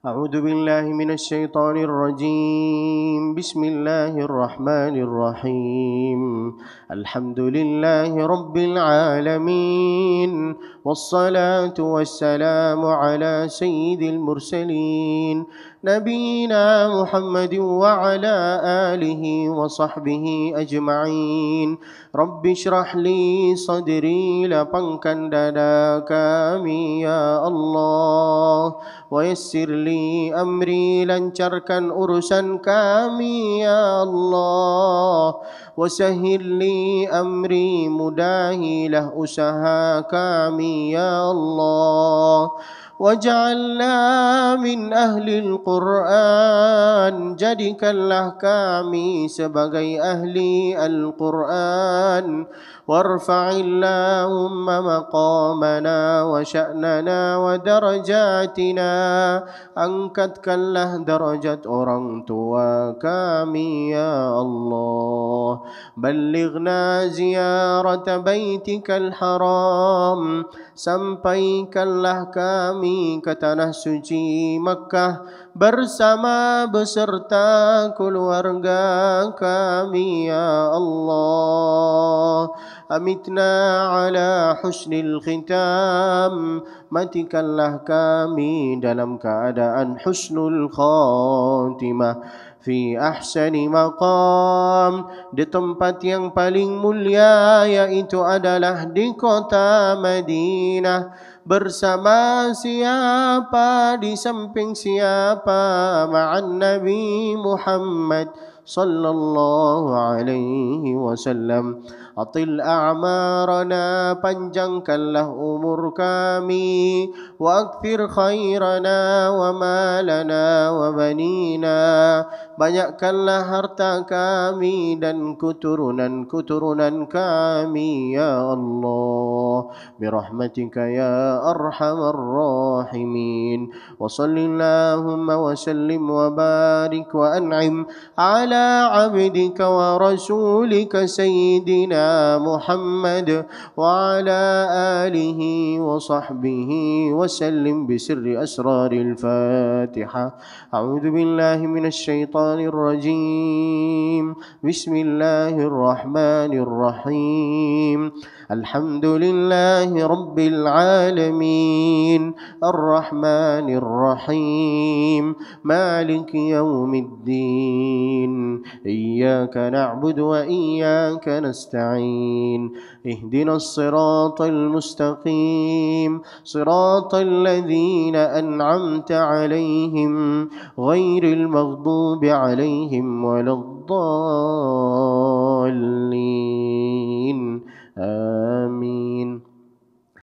A'udzu billahi minasyaitonir rajim. Bismillahirrahmanirrahim. Alhamdulillahi rabbil alamin. Wassalatu wassalamu ala sayyidil mursalin. نبينا محمد وعلى آله وصحبه أجمعين رب اشرح لي صدري lapangkan dada kami ya Allah ويسر لي أمري lancarkan urusan kami ya Allah وسهل لي أمري mudahilah usaha kami ya Allah waj'alna min ahlil Qur'an, jadikanlah kami sebagai ahli Al-Quran. Warfa'illahumma maqamana wa sya'nana wa darajatina, angkatkanlah darajat orang tua kami ya Allah. Ballighna ziyarata baitikal haram, sampaikanlah kami ke tanah suci Makkah bersama beserta keluarga kami ya Allah. Amitna ala husnil khitam, matikanlah kami dalam keadaan husnul khatimah. Fi ahsani maqam, di tempat yang paling mulia, yaitu adalah di kota Madinah. Bersama siapa, di samping siapa? Ma'an Nabi Muhammad sallallahu alaihi wasallam. Atil a'marana, panjangkanlah umur kami. Wa akthir khairana wa malana wa banina, banyakkanlah harta kami dan keturunan-keturunan kami ya Allah. Birahmatika ya arhamar rahimin. Wa sallillahumma wa sallim wa barik wa an'im ala abdika wa rasulika sayyidina Muhammad wa ala alihi wa sahbihi wa sallim bisirri asraril Fatiha. A'udzu billahi minasy syaithanir rajim. Bismillahirrahmanirrahim. Alhamdulillahi rabbil alamin. Ar-Rahmanir Rahim. Maliki yaumiddin. Iyyaka na'budu wa iyyaka nasta'in. Ihdinas siratal mustaqim. Siratal ladzina an'amta 'alaihim ghairil maghdubi 'alaihim waladdallin. Amin.